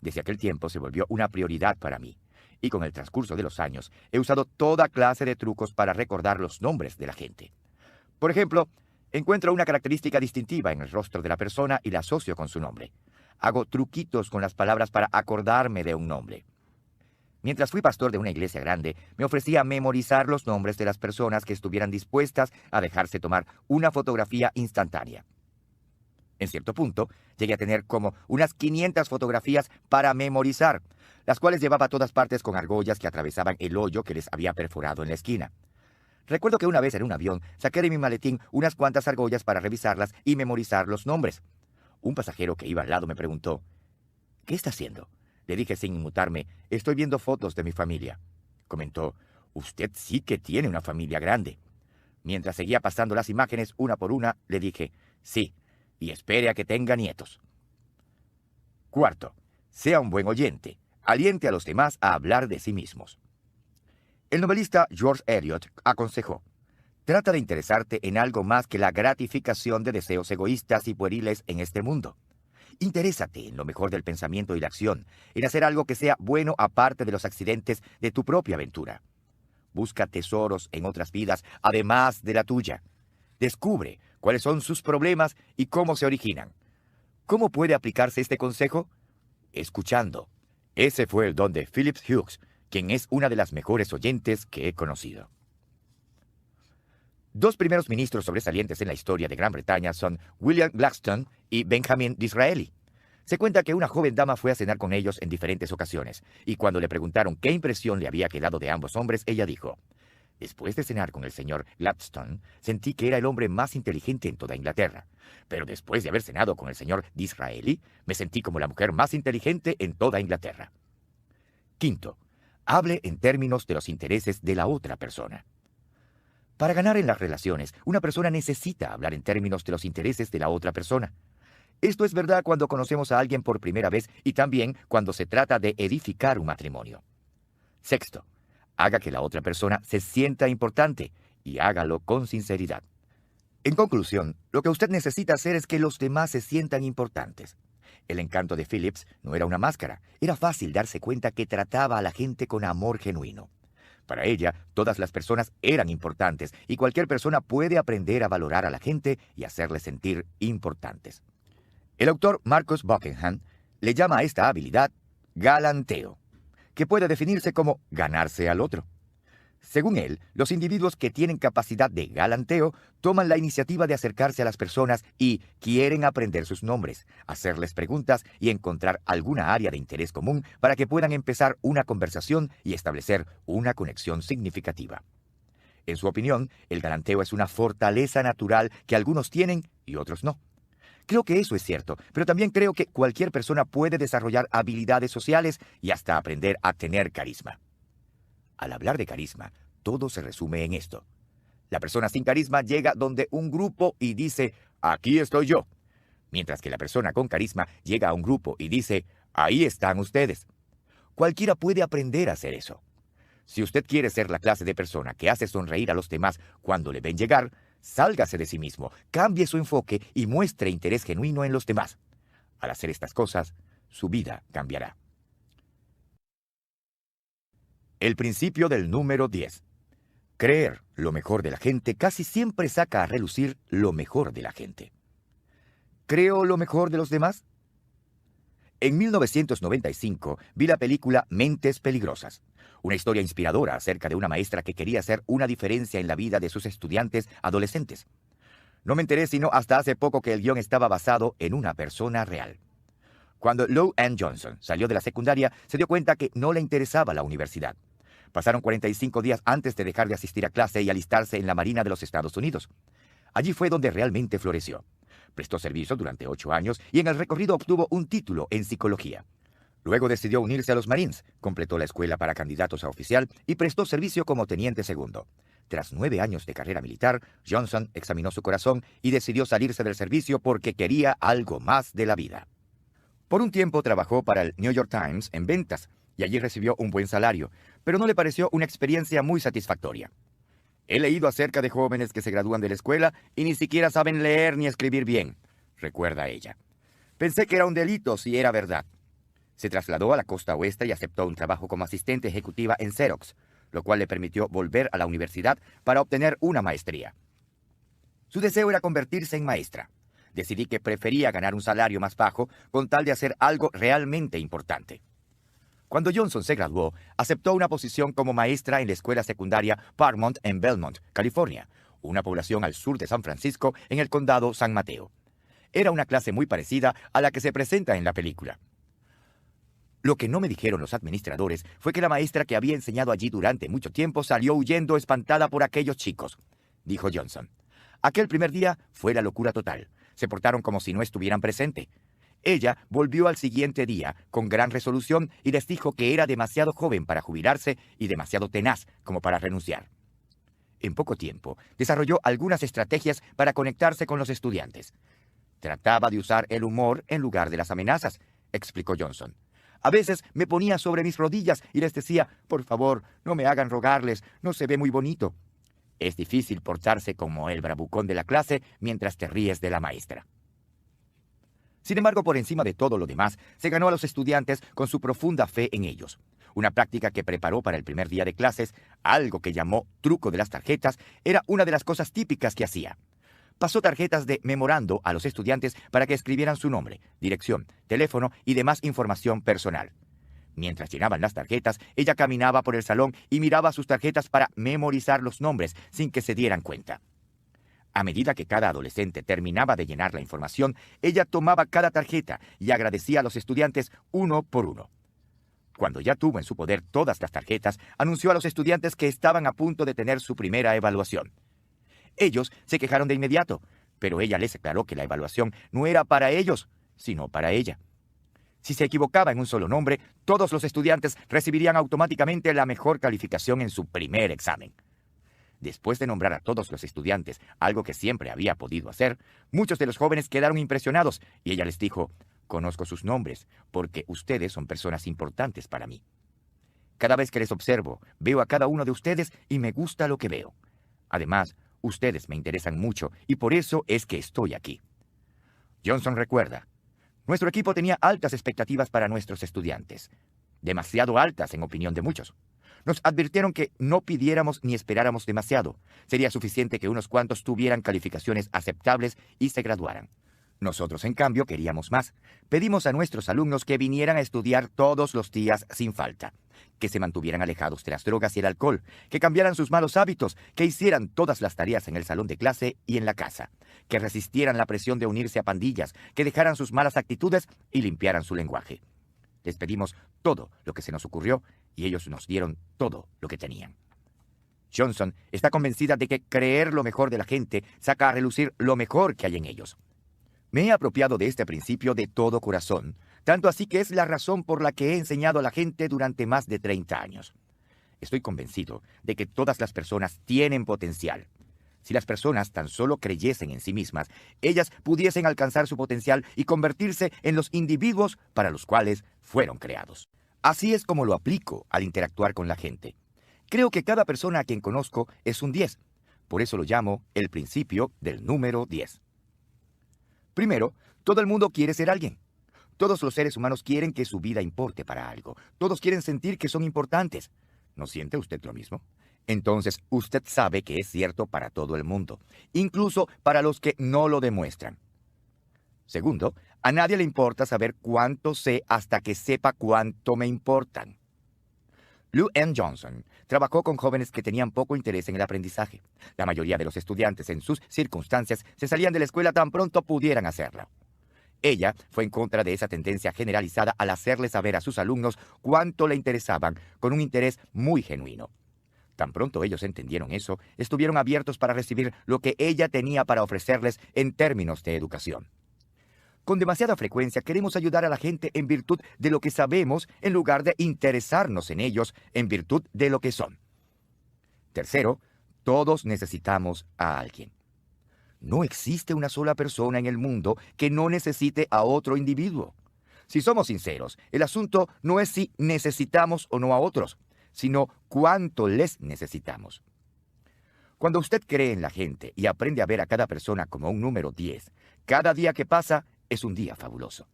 Desde aquel tiempo se volvió una prioridad para mí, y con el transcurso de los años he usado toda clase de trucos para recordar los nombres de la gente. Por ejemplo, encuentro una característica distintiva en el rostro de la persona y la asocio con su nombre. Hago truquitos con las palabras para acordarme de un nombre. Mientras fui pastor de una iglesia grande, me ofrecía memorizar los nombres de las personas que estuvieran dispuestas a dejarse tomar una fotografía instantánea. En cierto punto, llegué a tener como unas 500 fotografías para memorizar, las cuales llevaba a todas partes con argollas que atravesaban el hoyo que les había perforado en la esquina. Recuerdo que una vez en un avión saqué de mi maletín unas cuantas argollas para revisarlas y memorizar los nombres. Un pasajero que iba al lado me preguntó, ¿qué está haciendo? Le dije sin inmutarme, estoy viendo fotos de mi familia. Comentó, usted sí que tiene una familia grande. Mientras seguía pasando las imágenes una por una, le dije, sí, y espere a que tenga nietos. Cuarto, sea un buen oyente. Aliente a los demás a hablar de sí mismos. El novelista George Eliot aconsejó, trata de interesarte en algo más que la gratificación de deseos egoístas y pueriles en este mundo. Interésate en lo mejor del pensamiento y la acción, en hacer algo que sea bueno aparte de los accidentes de tu propia aventura. Busca tesoros en otras vidas, además de la tuya. Descubre cuáles son sus problemas y cómo se originan. ¿Cómo puede aplicarse este consejo? Escuchando. Ese fue el don de Philip Hughes, quien es una de las mejores oyentes que he conocido. Dos primeros ministros sobresalientes en la historia de Gran Bretaña son William Gladstone y Benjamin Disraeli. Se cuenta que una joven dama fue a cenar con ellos en diferentes ocasiones, y cuando le preguntaron qué impresión le había quedado de ambos hombres, ella dijo, después de cenar con el señor Gladstone, sentí que era el hombre más inteligente en toda Inglaterra. Pero después de haber cenado con el señor Disraeli, me sentí como la mujer más inteligente en toda Inglaterra. Quinto, hable en términos de los intereses de la otra persona. Para ganar en las relaciones, una persona necesita hablar en términos de los intereses de la otra persona. Esto es verdad cuando conocemos a alguien por primera vez y también cuando se trata de edificar un matrimonio. Sexto, haga que la otra persona se sienta importante y hágalo con sinceridad. En conclusión, lo que usted necesita hacer es que los demás se sientan importantes. El encanto de Phillips no era una máscara, era fácil darse cuenta que trataba a la gente con amor genuino. Para ella, todas las personas eran importantes y cualquier persona puede aprender a valorar a la gente y hacerles sentir importantes. El autor Marcus Buckingham le llama a esta habilidad galanteo, que puede definirse como ganarse al otro. Según él, los individuos que tienen capacidad de galanteo toman la iniciativa de acercarse a las personas y quieren aprender sus nombres, hacerles preguntas y encontrar alguna área de interés común para que puedan empezar una conversación y establecer una conexión significativa. En su opinión, el galanteo es una fortaleza natural que algunos tienen y otros no. Creo que eso es cierto, pero también creo que cualquier persona puede desarrollar habilidades sociales y hasta aprender a tener carisma. Al hablar de carisma, todo se resume en esto. La persona sin carisma llega donde un grupo y dice, aquí estoy yo. Mientras que la persona con carisma llega a un grupo y dice, ahí están ustedes. Cualquiera puede aprender a hacer eso. Si usted quiere ser la clase de persona que hace sonreír a los demás cuando le ven llegar, sálgase de sí mismo, cambie su enfoque y muestre interés genuino en los demás. Al hacer estas cosas, su vida cambiará. El principio del número 10. Creer lo mejor de la gente casi siempre saca a relucir lo mejor de la gente. ¿Creo lo mejor de los demás? En 1995 vi la película Mentes Peligrosas, una historia inspiradora acerca de una maestra que quería hacer una diferencia en la vida de sus estudiantes adolescentes. No me enteré sino hasta hace poco que el guión estaba basado en una persona real. Cuando Lou Ann Johnson salió de la secundaria, se dio cuenta que no le interesaba la universidad. Pasaron 45 días antes de dejar de asistir a clase y alistarse en la Marina de los Estados Unidos. Allí fue donde realmente floreció. Prestó servicio durante 8 años y en el recorrido obtuvo un título en psicología. Luego decidió unirse a los Marines, completó la escuela para candidatos a oficial y prestó servicio como teniente segundo. Tras 9 años de carrera militar, Johnson examinó su corazón y decidió salirse del servicio porque quería algo más de la vida. Por un tiempo trabajó para el New York Times en ventas y allí recibió un buen salario, pero no le pareció una experiencia muy satisfactoria. He leído acerca de jóvenes que se gradúan de la escuela y ni siquiera saben leer ni escribir bien, recuerda ella. Pensé que era un delito si era verdad. Se trasladó a la costa oeste y aceptó un trabajo como asistente ejecutiva en Xerox, lo cual le permitió volver a la universidad para obtener una maestría. Su deseo era convertirse en maestra. Decidí que prefería ganar un salario más bajo con tal de hacer algo realmente importante. Cuando Johnson se graduó, aceptó una posición como maestra en la escuela secundaria Parmont en Belmont, California, una población al sur de San Francisco en el condado San Mateo. Era una clase muy parecida a la que se presenta en la película. Lo que no me dijeron los administradores fue que la maestra que había enseñado allí durante mucho tiempo salió huyendo espantada por aquellos chicos, dijo Johnson. Aquel primer día fue la locura total. Se portaron como si no estuvieran presente. Ella volvió al siguiente día con gran resolución y les dijo que era demasiado joven para jubilarse y demasiado tenaz como para renunciar. En poco tiempo, desarrolló algunas estrategias para conectarse con los estudiantes. Trataba de usar el humor en lugar de las amenazas, explicó Johnson. A veces me ponía sobre mis rodillas y les decía, por favor, no me hagan rogarles, no se ve muy bonito. Es difícil portarse como el bravucón de la clase mientras te ríes de la maestra. Sin embargo, por encima de todo lo demás, se ganó a los estudiantes con su profunda fe en ellos. Una práctica que preparó para el primer día de clases, algo que llamó truco de las tarjetas, era una de las cosas típicas que hacía. Pasó tarjetas de memorando a los estudiantes para que escribieran su nombre, dirección, teléfono y demás información personal. Mientras llenaban las tarjetas, ella caminaba por el salón y miraba sus tarjetas para memorizar los nombres sin que se dieran cuenta. A medida que cada adolescente terminaba de llenar la información, ella tomaba cada tarjeta y agradecía a los estudiantes uno por uno. Cuando ya tuvo en su poder todas las tarjetas, anunció a los estudiantes que estaban a punto de tener su primera evaluación. Ellos se quejaron de inmediato, pero ella les aclaró que la evaluación no era para ellos, sino para ella. Si se equivocaba en un solo nombre, todos los estudiantes recibirían automáticamente la mejor calificación en su primer examen. Después de nombrar a todos los estudiantes, algo que siempre había podido hacer, muchos de los jóvenes quedaron impresionados y ella les dijo, conozco sus nombres, porque ustedes son personas importantes para mí. Cada vez que les observo, veo a cada uno de ustedes y me gusta lo que veo. Además, ustedes me interesan mucho y por eso es que estoy aquí. Johnson recuerda, nuestro equipo tenía altas expectativas para nuestros estudiantes, demasiado altas en opinión de muchos. Nos advirtieron que no pidiéramos ni esperáramos demasiado. Sería suficiente que unos cuantos tuvieran calificaciones aceptables y se graduaran. Nosotros, en cambio, queríamos más. Pedimos a nuestros alumnos que vinieran a estudiar todos los días sin falta, que se mantuvieran alejados de las drogas y el alcohol, que cambiaran sus malos hábitos, que hicieran todas las tareas en el salón de clase y en la casa, que resistieran la presión de unirse a pandillas, que dejaran sus malas actitudes y limpiaran su lenguaje. Les pedimos todo lo que se nos ocurrió y ellos nos dieron todo lo que tenían. Johnson está convencida de que creer lo mejor de la gente saca a relucir lo mejor que hay en ellos. Me he apropiado de este principio de todo corazón, tanto así que es la razón por la que he enseñado a la gente durante más de 30 años. Estoy convencido de que todas las personas tienen potencial. Si las personas tan solo creyesen en sí mismas, ellas pudiesen alcanzar su potencial y convertirse en los individuos para los cuales fueron creados. Así es como lo aplico al interactuar con la gente. Creo que cada persona a quien conozco es un 10. Por eso lo llamo el principio del número 10. Primero, todo el mundo quiere ser alguien. Todos los seres humanos quieren que su vida importe para algo. Todos quieren sentir que son importantes. ¿No siente usted lo mismo? Entonces, usted sabe que es cierto para todo el mundo, incluso para los que no lo demuestran. Segundo, a nadie le importa saber cuánto sé hasta que sepa cuánto me importan. Lou Ann Johnson trabajó con jóvenes que tenían poco interés en el aprendizaje. La mayoría de los estudiantes en sus circunstancias se salían de la escuela tan pronto pudieran hacerlo. Ella fue en contra de esa tendencia generalizada al hacerle saber a sus alumnos cuánto le interesaban con un interés muy genuino. Tan pronto ellos entendieron eso, estuvieron abiertos para recibir lo que ella tenía para ofrecerles en términos de educación. Con demasiada frecuencia queremos ayudar a la gente en virtud de lo que sabemos en lugar de interesarnos en ellos en virtud de lo que son. Tercero, todos necesitamos a alguien. No existe una sola persona en el mundo que no necesite a otro individuo. Si somos sinceros, el asunto no es si necesitamos o no a otros, sino cuánto les necesitamos. Cuando usted cree en la gente y aprende a ver a cada persona como un número 10, cada día que pasa es un día fabuloso.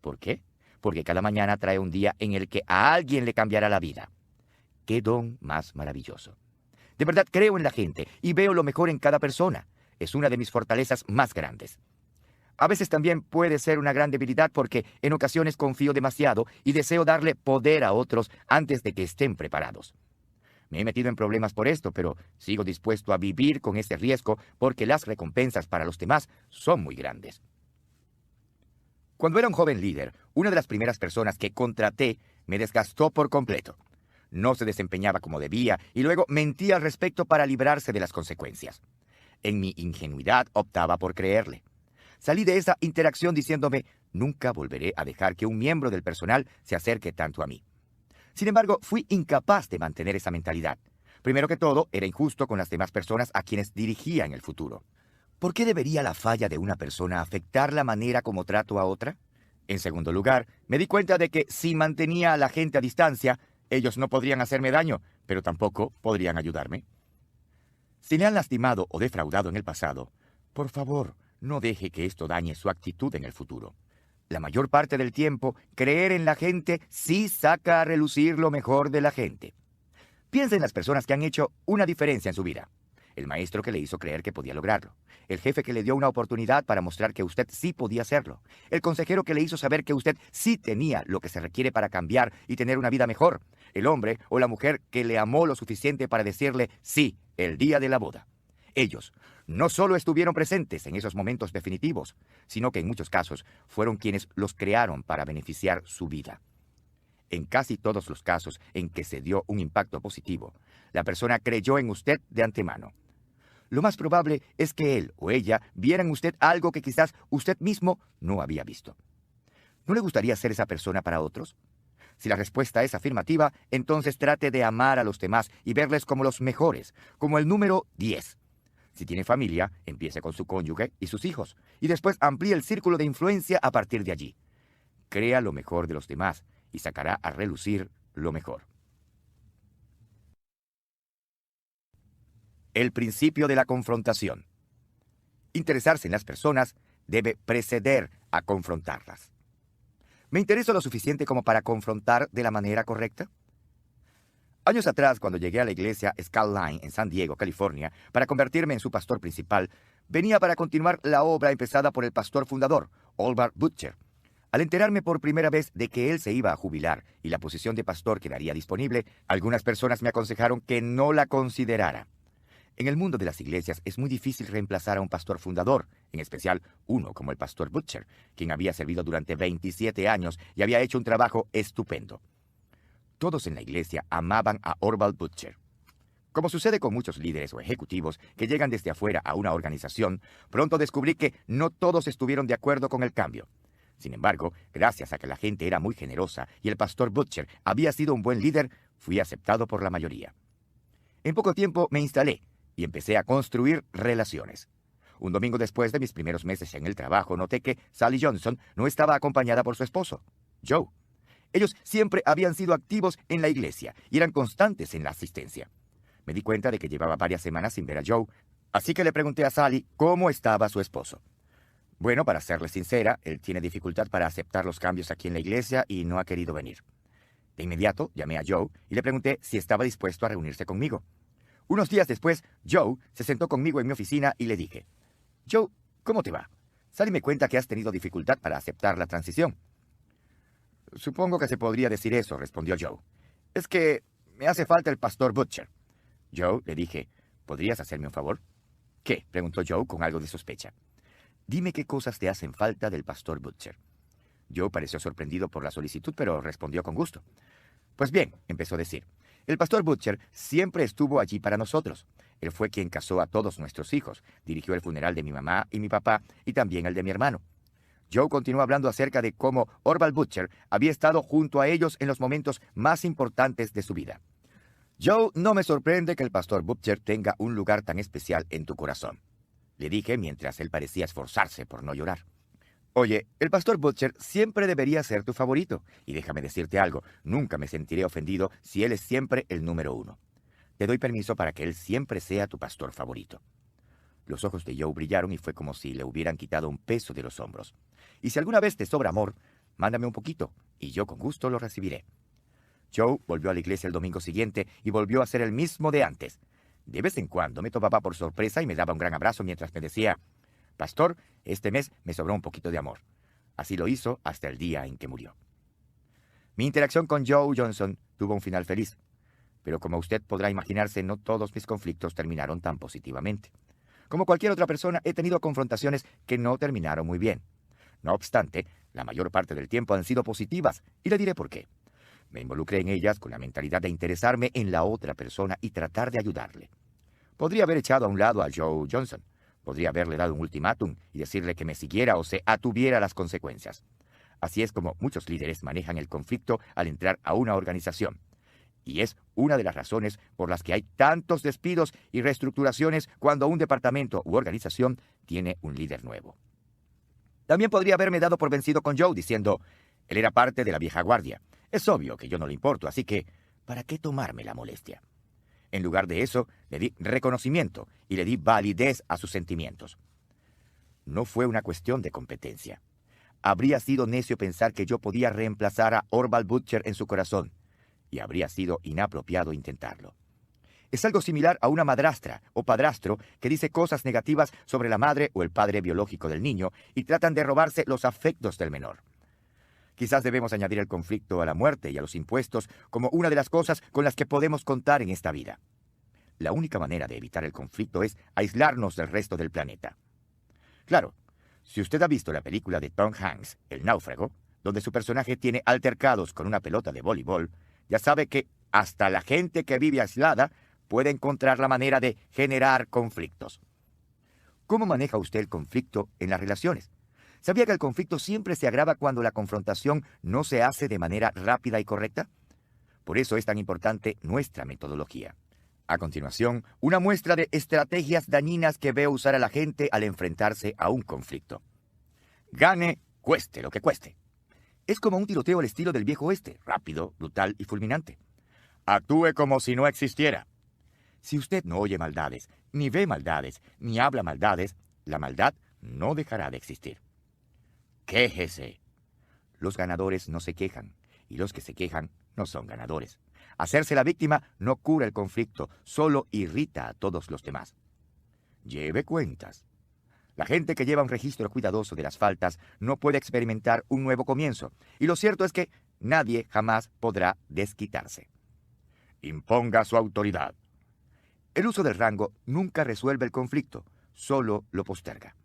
¿Por qué? Porque cada mañana trae un día en el que a alguien le cambiará la vida. ¡Qué don más maravilloso! De verdad creo en la gente y veo lo mejor en cada persona. Es una de mis fortalezas más grandes. A veces también puede ser una gran debilidad porque en ocasiones confío demasiado y deseo darle poder a otros antes de que estén preparados. Me he metido en problemas por esto, pero sigo dispuesto a vivir con ese riesgo porque las recompensas para los demás son muy grandes. Cuando era un joven líder, una de las primeras personas que contraté me desgastó por completo. No se desempeñaba como debía y luego mentía al respecto para librarse de las consecuencias. En mi ingenuidad optaba por creerle. Salí de esa interacción diciéndome, nunca volveré a dejar que un miembro del personal se acerque tanto a mí. Sin embargo, fui incapaz de mantener esa mentalidad. Primero que todo, era injusto con las demás personas a quienes dirigía en el futuro. ¿Por qué debería la falla de una persona afectar la manera como trato a otra? En segundo lugar, me di cuenta de que si mantenía a la gente a distancia, ellos no podrían hacerme daño, pero tampoco podrían ayudarme. Si le han lastimado o defraudado en el pasado, por favor, no deje que esto dañe su actitud en el futuro. La mayor parte del tiempo, creer en la gente sí saca a relucir lo mejor de la gente. Piensa en las personas que han hecho una diferencia en su vida. El maestro que le hizo creer que podía lograrlo. El jefe que le dio una oportunidad para mostrar que usted sí podía hacerlo. El consejero que le hizo saber que usted sí tenía lo que se requiere para cambiar y tener una vida mejor. El hombre o la mujer que le amó lo suficiente para decirle sí el día de la boda. Ellos no solo estuvieron presentes en esos momentos definitivos, sino que en muchos casos fueron quienes los crearon para beneficiar su vida. En casi todos los casos en que se dio un impacto positivo, la persona creyó en usted de antemano. Lo más probable es que él o ella viera en usted algo que quizás usted mismo no había visto. ¿No le gustaría ser esa persona para otros? Si la respuesta es afirmativa, entonces trate de amar a los demás y verles como los mejores, como el número 10. Si tiene familia, empiece con su cónyuge y sus hijos, y después amplíe el círculo de influencia a partir de allí. Crea lo mejor de los demás y sacará a relucir lo mejor. El principio de la confrontación. Interesarse en las personas debe preceder a confrontarlas. ¿Me intereso lo suficiente como para confrontar de la manera correcta? Años atrás, cuando llegué a la iglesia Skyline en San Diego, California, para convertirme en su pastor principal, venía para continuar la obra empezada por el pastor fundador, Orval Butcher. Al enterarme por primera vez de que él se iba a jubilar y la posición de pastor quedaría disponible, algunas personas me aconsejaron que no la considerara. En el mundo de las iglesias es muy difícil reemplazar a un pastor fundador, en especial uno como el pastor Butcher, quien había servido durante 27 años y había hecho un trabajo estupendo. Todos en la iglesia amaban a Orval Butcher. Como sucede con muchos líderes o ejecutivos que llegan desde afuera a una organización, pronto descubrí que no todos estuvieron de acuerdo con el cambio. Sin embargo, gracias a que la gente era muy generosa y el pastor Butcher había sido un buen líder, fui aceptado por la mayoría. En poco tiempo me instalé y empecé a construir relaciones. Un domingo después de mis primeros meses en el trabajo, noté que Sally Johnson no estaba acompañada por su esposo, Joe. Ellos siempre habían sido activos en la iglesia y eran constantes en la asistencia. Me di cuenta de que llevaba varias semanas sin ver a Joe, así que le pregunté a Sally cómo estaba su esposo. Bueno, para serle sincera, él tiene dificultad para aceptar los cambios aquí en la iglesia y no ha querido venir. De inmediato llamé a Joe y le pregunté si estaba dispuesto a reunirse conmigo. Unos días después, Joe se sentó conmigo en mi oficina y le dije, Joe, ¿cómo te va? Sally me cuenta que has tenido dificultad para aceptar la transición. Supongo que se podría decir eso, respondió Joe. Es que me hace falta el pastor Butcher. Joe, le dije, ¿podrías hacerme un favor? ¿Qué? Preguntó Joe con algo de sospecha. Dime qué cosas te hacen falta del pastor Butcher. Joe pareció sorprendido por la solicitud, pero respondió con gusto. Pues bien, empezó a decir, el pastor Butcher siempre estuvo allí para nosotros. Él fue quien casó a todos nuestros hijos, dirigió el funeral de mi mamá y mi papá y también el de mi hermano. Joe continuó hablando acerca de cómo Orval Butcher había estado junto a ellos en los momentos más importantes de su vida. Joe, no me sorprende que el pastor Butcher tenga un lugar tan especial en tu corazón, le dije mientras él parecía esforzarse por no llorar. Oye, el pastor Butcher siempre debería ser tu favorito, y déjame decirte algo, nunca me sentiré ofendido si él es siempre el número 1. Te doy permiso para que él siempre sea tu pastor favorito. Los ojos de Joe brillaron y fue como si le hubieran quitado un peso de los hombros. Y si alguna vez te sobra amor, mándame un poquito, y yo con gusto lo recibiré. Joe volvió a la iglesia el domingo siguiente y volvió a ser el mismo de antes. De vez en cuando me tomaba por sorpresa y me daba un gran abrazo mientras me decía, Pastor, este mes me sobró un poquito de amor. Así lo hizo hasta el día en que murió. Mi interacción con Joe Johnson tuvo un final feliz, pero como usted podrá imaginarse, no todos mis conflictos terminaron tan positivamente. Como cualquier otra persona, he tenido confrontaciones que no terminaron muy bien. No obstante, la mayor parte del tiempo han sido positivas, y le diré por qué. Me involucré en ellas con la mentalidad de interesarme en la otra persona y tratar de ayudarle. Podría haber echado a un lado a Joe Johnson. Podría haberle dado un ultimátum y decirle que me siguiera o se atuviera a las consecuencias. Así es como muchos líderes manejan el conflicto al entrar a una organización. Y es una de las razones por las que hay tantos despidos y reestructuraciones cuando un departamento u organización tiene un líder nuevo. También podría haberme dado por vencido con Joe diciendo, él era parte de la vieja guardia. Es obvio que yo no le importo, así que, ¿para qué tomarme la molestia? En lugar de eso, le di reconocimiento y le di validez a sus sentimientos. No fue una cuestión de competencia. Habría sido necio pensar que yo podía reemplazar a Orval Butcher en su corazón, y habría sido inapropiado intentarlo. Es algo similar a una madrastra o padrastro que dice cosas negativas sobre la madre o el padre biológico del niño y tratan de robarse los afectos del menor. Quizás debemos añadir el conflicto a la muerte y a los impuestos como una de las cosas con las que podemos contar en esta vida. La única manera de evitar el conflicto es aislarnos del resto del planeta. Claro, si usted ha visto la película de Tom Hanks, El náufrago, donde su personaje tiene altercados con una pelota de voleibol, ya sabe que hasta la gente que vive aislada puede encontrar la manera de generar conflictos. ¿Cómo maneja usted el conflicto en las relaciones? ¿Sabía que el conflicto siempre se agrava cuando la confrontación no se hace de manera rápida y correcta? Por eso es tan importante nuestra metodología. A continuación, una muestra de estrategias dañinas que veo usar a la gente al enfrentarse a un conflicto. Gane, cueste lo que cueste. Es como un tiroteo al estilo del viejo oeste, rápido, brutal y fulminante. Actúe como si no existiera. Si usted no oye maldades, ni ve maldades, ni habla maldades, la maldad no dejará de existir. Quéjese. Los ganadores no se quejan, y los que se quejan no son ganadores. Hacerse la víctima no cura el conflicto, solo irrita a todos los demás. Lleve cuentas. La gente que lleva un registro cuidadoso de las faltas no puede experimentar un nuevo comienzo, y lo cierto es que nadie jamás podrá desquitarse. Imponga su autoridad. El uso del rango nunca resuelve el conflicto, solo lo posterga.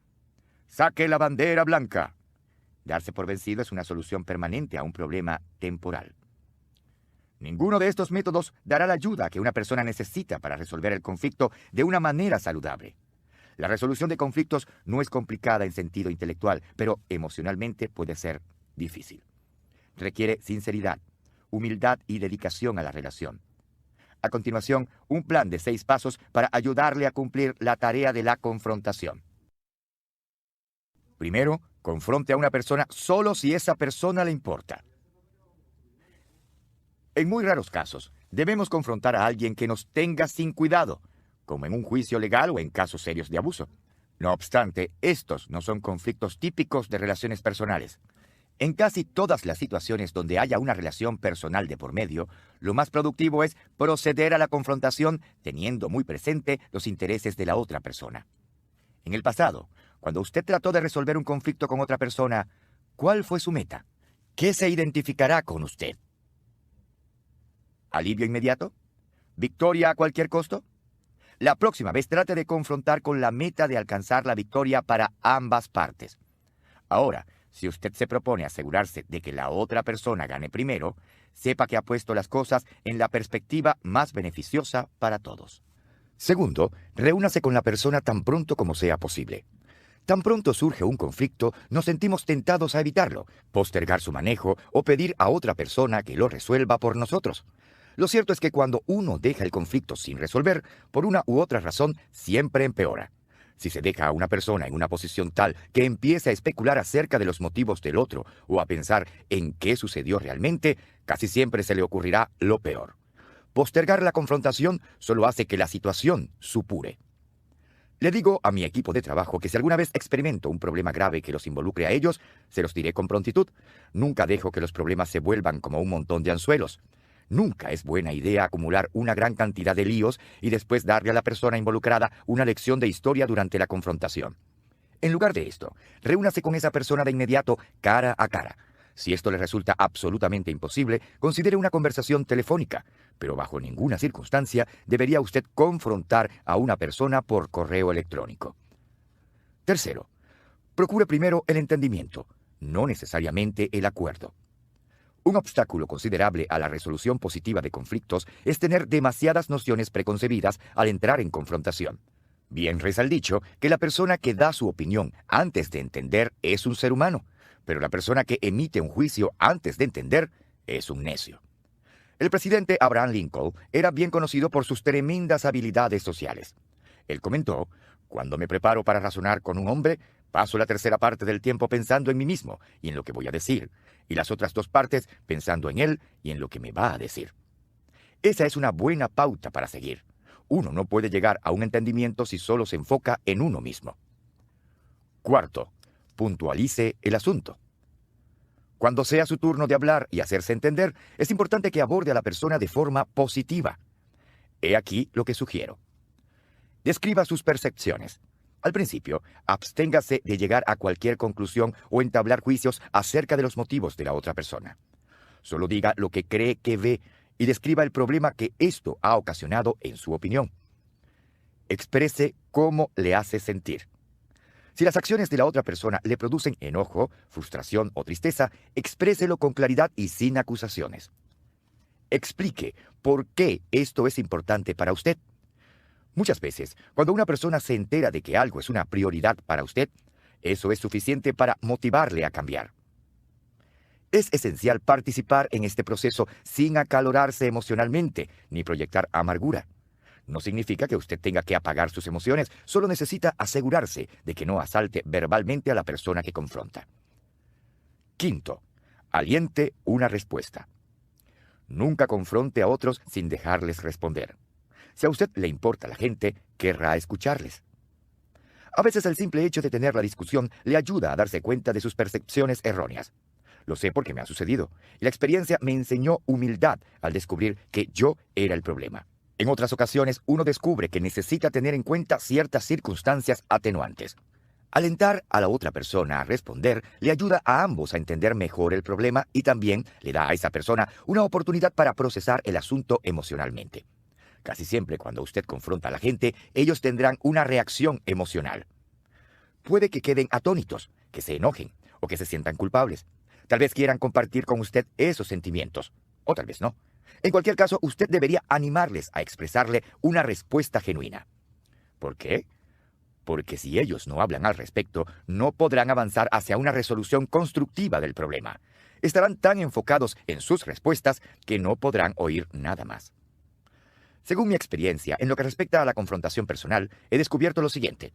Saque la bandera blanca. Darse por vencido es una solución permanente a un problema temporal. Ninguno de estos métodos dará la ayuda que una persona necesita para resolver el conflicto de una manera saludable. La resolución de conflictos no es complicada en sentido intelectual, pero emocionalmente puede ser difícil. Requiere sinceridad, humildad y dedicación a la relación. A continuación, un plan de 6 pasos para ayudarle a cumplir la tarea de la confrontación. Primero, confronte a una persona solo si esa persona le importa. En muy raros casos, debemos confrontar a alguien que nos tenga sin cuidado, como en un juicio legal o en casos serios de abuso. No obstante, estos no son conflictos típicos de relaciones personales. En casi todas las situaciones donde haya una relación personal de por medio, lo más productivo es proceder a la confrontación teniendo muy presente los intereses de la otra persona. En el pasado, cuando usted trató de resolver un conflicto con otra persona, ¿cuál fue su meta? ¿Qué se identificará con usted? ¿Alivio inmediato? ¿Victoria a cualquier costo? La próxima vez trate de confrontar con la meta de alcanzar la victoria para ambas partes. Ahora, si usted se propone asegurarse de que la otra persona gane primero, sepa que ha puesto las cosas en la perspectiva más beneficiosa para todos. Segundo, reúnase con la persona tan pronto como sea posible. Tan pronto surge un conflicto, nos sentimos tentados a evitarlo, postergar su manejo o pedir a otra persona que lo resuelva por nosotros. Lo cierto es que cuando uno deja el conflicto sin resolver, por una u otra razón, siempre empeora. Si se deja a una persona en una posición tal que empieza a especular acerca de los motivos del otro o a pensar en qué sucedió realmente, casi siempre se le ocurrirá lo peor. Postergar la confrontación solo hace que la situación supure. Le digo a mi equipo de trabajo que si alguna vez experimento un problema grave que los involucre a ellos, se los diré con prontitud. Nunca dejo que los problemas se vuelvan como un montón de anzuelos. Nunca es buena idea acumular una gran cantidad de líos y después darle a la persona involucrada una lección de historia durante la confrontación. En lugar de esto, reúnase con esa persona de inmediato, cara a cara. Si esto le resulta absolutamente imposible, considere una conversación telefónica, pero bajo ninguna circunstancia debería usted confrontar a una persona por correo electrónico. Tercero, procure primero el entendimiento, no necesariamente el acuerdo. Un obstáculo considerable a la resolución positiva de conflictos es tener demasiadas nociones preconcebidas al entrar en confrontación. Bien reza el dicho que la persona que da su opinión antes de entender es un ser humano, pero la persona que emite un juicio antes de entender es un necio. El presidente Abraham Lincoln era bien conocido por sus tremendas habilidades sociales. Él comentó: «Cuando me preparo para razonar con un hombre, paso la tercera parte del tiempo pensando en mí mismo y en lo que voy a decir, y las otras dos partes pensando en él y en lo que me va a decir». Esa es una buena pauta para seguir. Uno no puede llegar a un entendimiento si solo se enfoca en uno mismo. Cuarto, puntualice el asunto. Cuando sea su turno de hablar y hacerse entender, es importante que aborde a la persona de forma positiva. He aquí lo que sugiero. Describa sus percepciones. Al principio, absténgase de llegar a cualquier conclusión o entablar juicios acerca de los motivos de la otra persona. Solo diga lo que cree que ve y describa el problema que esto ha ocasionado en su opinión. Exprese cómo le hace sentir. Si las acciones de la otra persona le producen enojo, frustración o tristeza, expréselo con claridad y sin acusaciones. Explique por qué esto es importante para usted. Muchas veces, cuando una persona se entera de que algo es una prioridad para usted, eso es suficiente para motivarle a cambiar. Es esencial participar en este proceso sin acalorarse emocionalmente ni proyectar amargura. No significa que usted tenga que apagar sus emociones, solo necesita asegurarse de que no asalte verbalmente a la persona que confronta. Quinto, aliente una respuesta. Nunca confronte a otros sin dejarles responder. Si a usted le importa la gente, querrá escucharles. A veces el simple hecho de tener la discusión le ayuda a darse cuenta de sus percepciones erróneas. Lo sé porque me ha sucedido, y la experiencia me enseñó humildad al descubrir que yo era el problema. En otras ocasiones, uno descubre que necesita tener en cuenta ciertas circunstancias atenuantes. Alentar a la otra persona a responder le ayuda a ambos a entender mejor el problema y también le da a esa persona una oportunidad para procesar el asunto emocionalmente. Casi siempre cuando usted confronta a la gente, ellos tendrán una reacción emocional. Puede que queden atónitos, que se enojen o que se sientan culpables. Tal vez quieran compartir con usted esos sentimientos, o tal vez no. En cualquier caso, usted debería animarles a expresarle una respuesta genuina. ¿Por qué? Porque si ellos no hablan al respecto, no podrán avanzar hacia una resolución constructiva del problema. Estarán tan enfocados en sus respuestas que no podrán oír nada más. Según mi experiencia, en lo que respecta a la confrontación personal, he descubierto lo siguiente.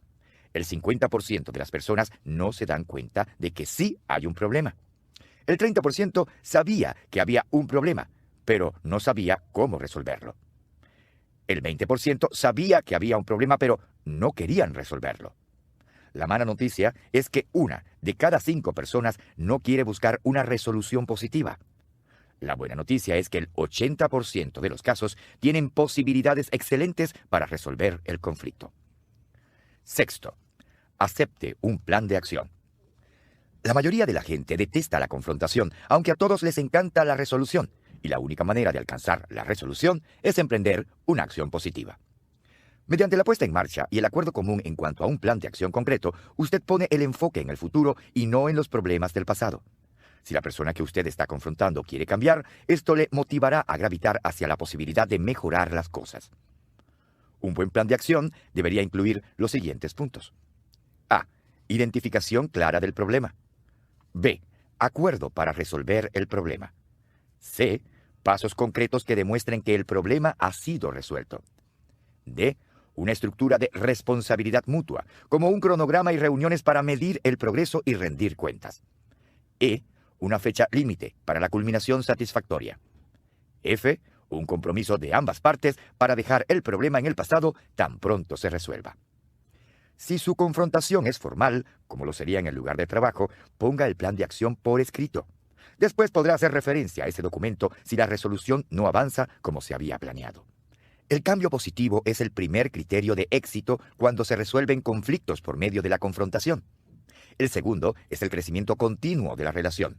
El 50% de las personas no se dan cuenta de que sí hay un problema. El 30% sabía que había un problema, pero no sabía cómo resolverlo. El 20% sabía que había un problema, pero no querían resolverlo. La mala noticia es que 1 de cada 5 personas no quiere buscar una resolución positiva. La buena noticia es que el 80% de los casos tienen posibilidades excelentes para resolver el conflicto. Sexto, acepte un plan de acción. La mayoría de la gente detesta la confrontación, aunque a todos les encanta la resolución, y la única manera de alcanzar la resolución es emprender una acción positiva. Mediante la puesta en marcha y el acuerdo común en cuanto a un plan de acción concreto, usted pone el enfoque en el futuro y no en los problemas del pasado. Si la persona que usted está confrontando quiere cambiar, esto le motivará a gravitar hacia la posibilidad de mejorar las cosas. Un buen plan de acción debería incluir los siguientes puntos. A. Identificación clara del problema. B. Acuerdo para resolver el problema. C. Pasos concretos que demuestren que el problema ha sido resuelto. D. Una estructura de responsabilidad mutua, como un cronograma y reuniones para medir el progreso y rendir cuentas. E. Una fecha límite para la culminación satisfactoria. F. Un compromiso de ambas partes para dejar el problema en el pasado tan pronto se resuelva. Si su confrontación es formal, como lo sería en el lugar de trabajo, ponga el plan de acción por escrito. Después podrá hacer referencia a ese documento si la resolución no avanza como se había planeado. El cambio positivo es el primer criterio de éxito cuando se resuelven conflictos por medio de la confrontación. El segundo es el crecimiento continuo de la relación.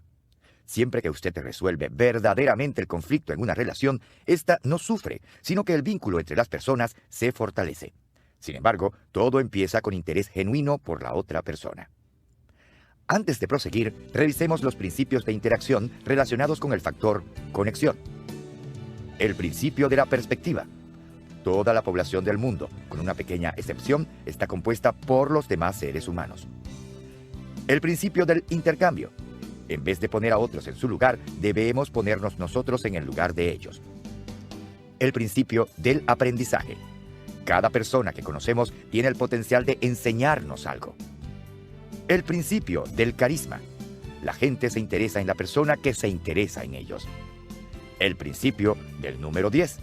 Siempre que usted resuelve verdaderamente el conflicto en una relación, ésta no sufre, sino que el vínculo entre las personas se fortalece. Sin embargo, todo empieza con interés genuino por la otra persona. Antes de proseguir, revisemos los principios de interacción relacionados con el factor conexión. El principio de la perspectiva. Toda la población del mundo, con una pequeña excepción, está compuesta por los demás seres humanos. El principio del intercambio. En vez de poner a otros en su lugar, debemos ponernos nosotros en el lugar de ellos. El principio del aprendizaje. Cada persona que conocemos tiene el potencial de enseñarnos algo. El principio del carisma. La gente se interesa en la persona que se interesa en ellos. El principio del número 10.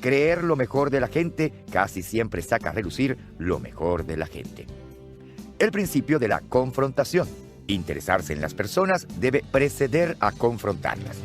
Creer lo mejor de la gente casi siempre saca a relucir lo mejor de la gente. El principio de la confrontación. Interesarse en las personas debe preceder a confrontarlas.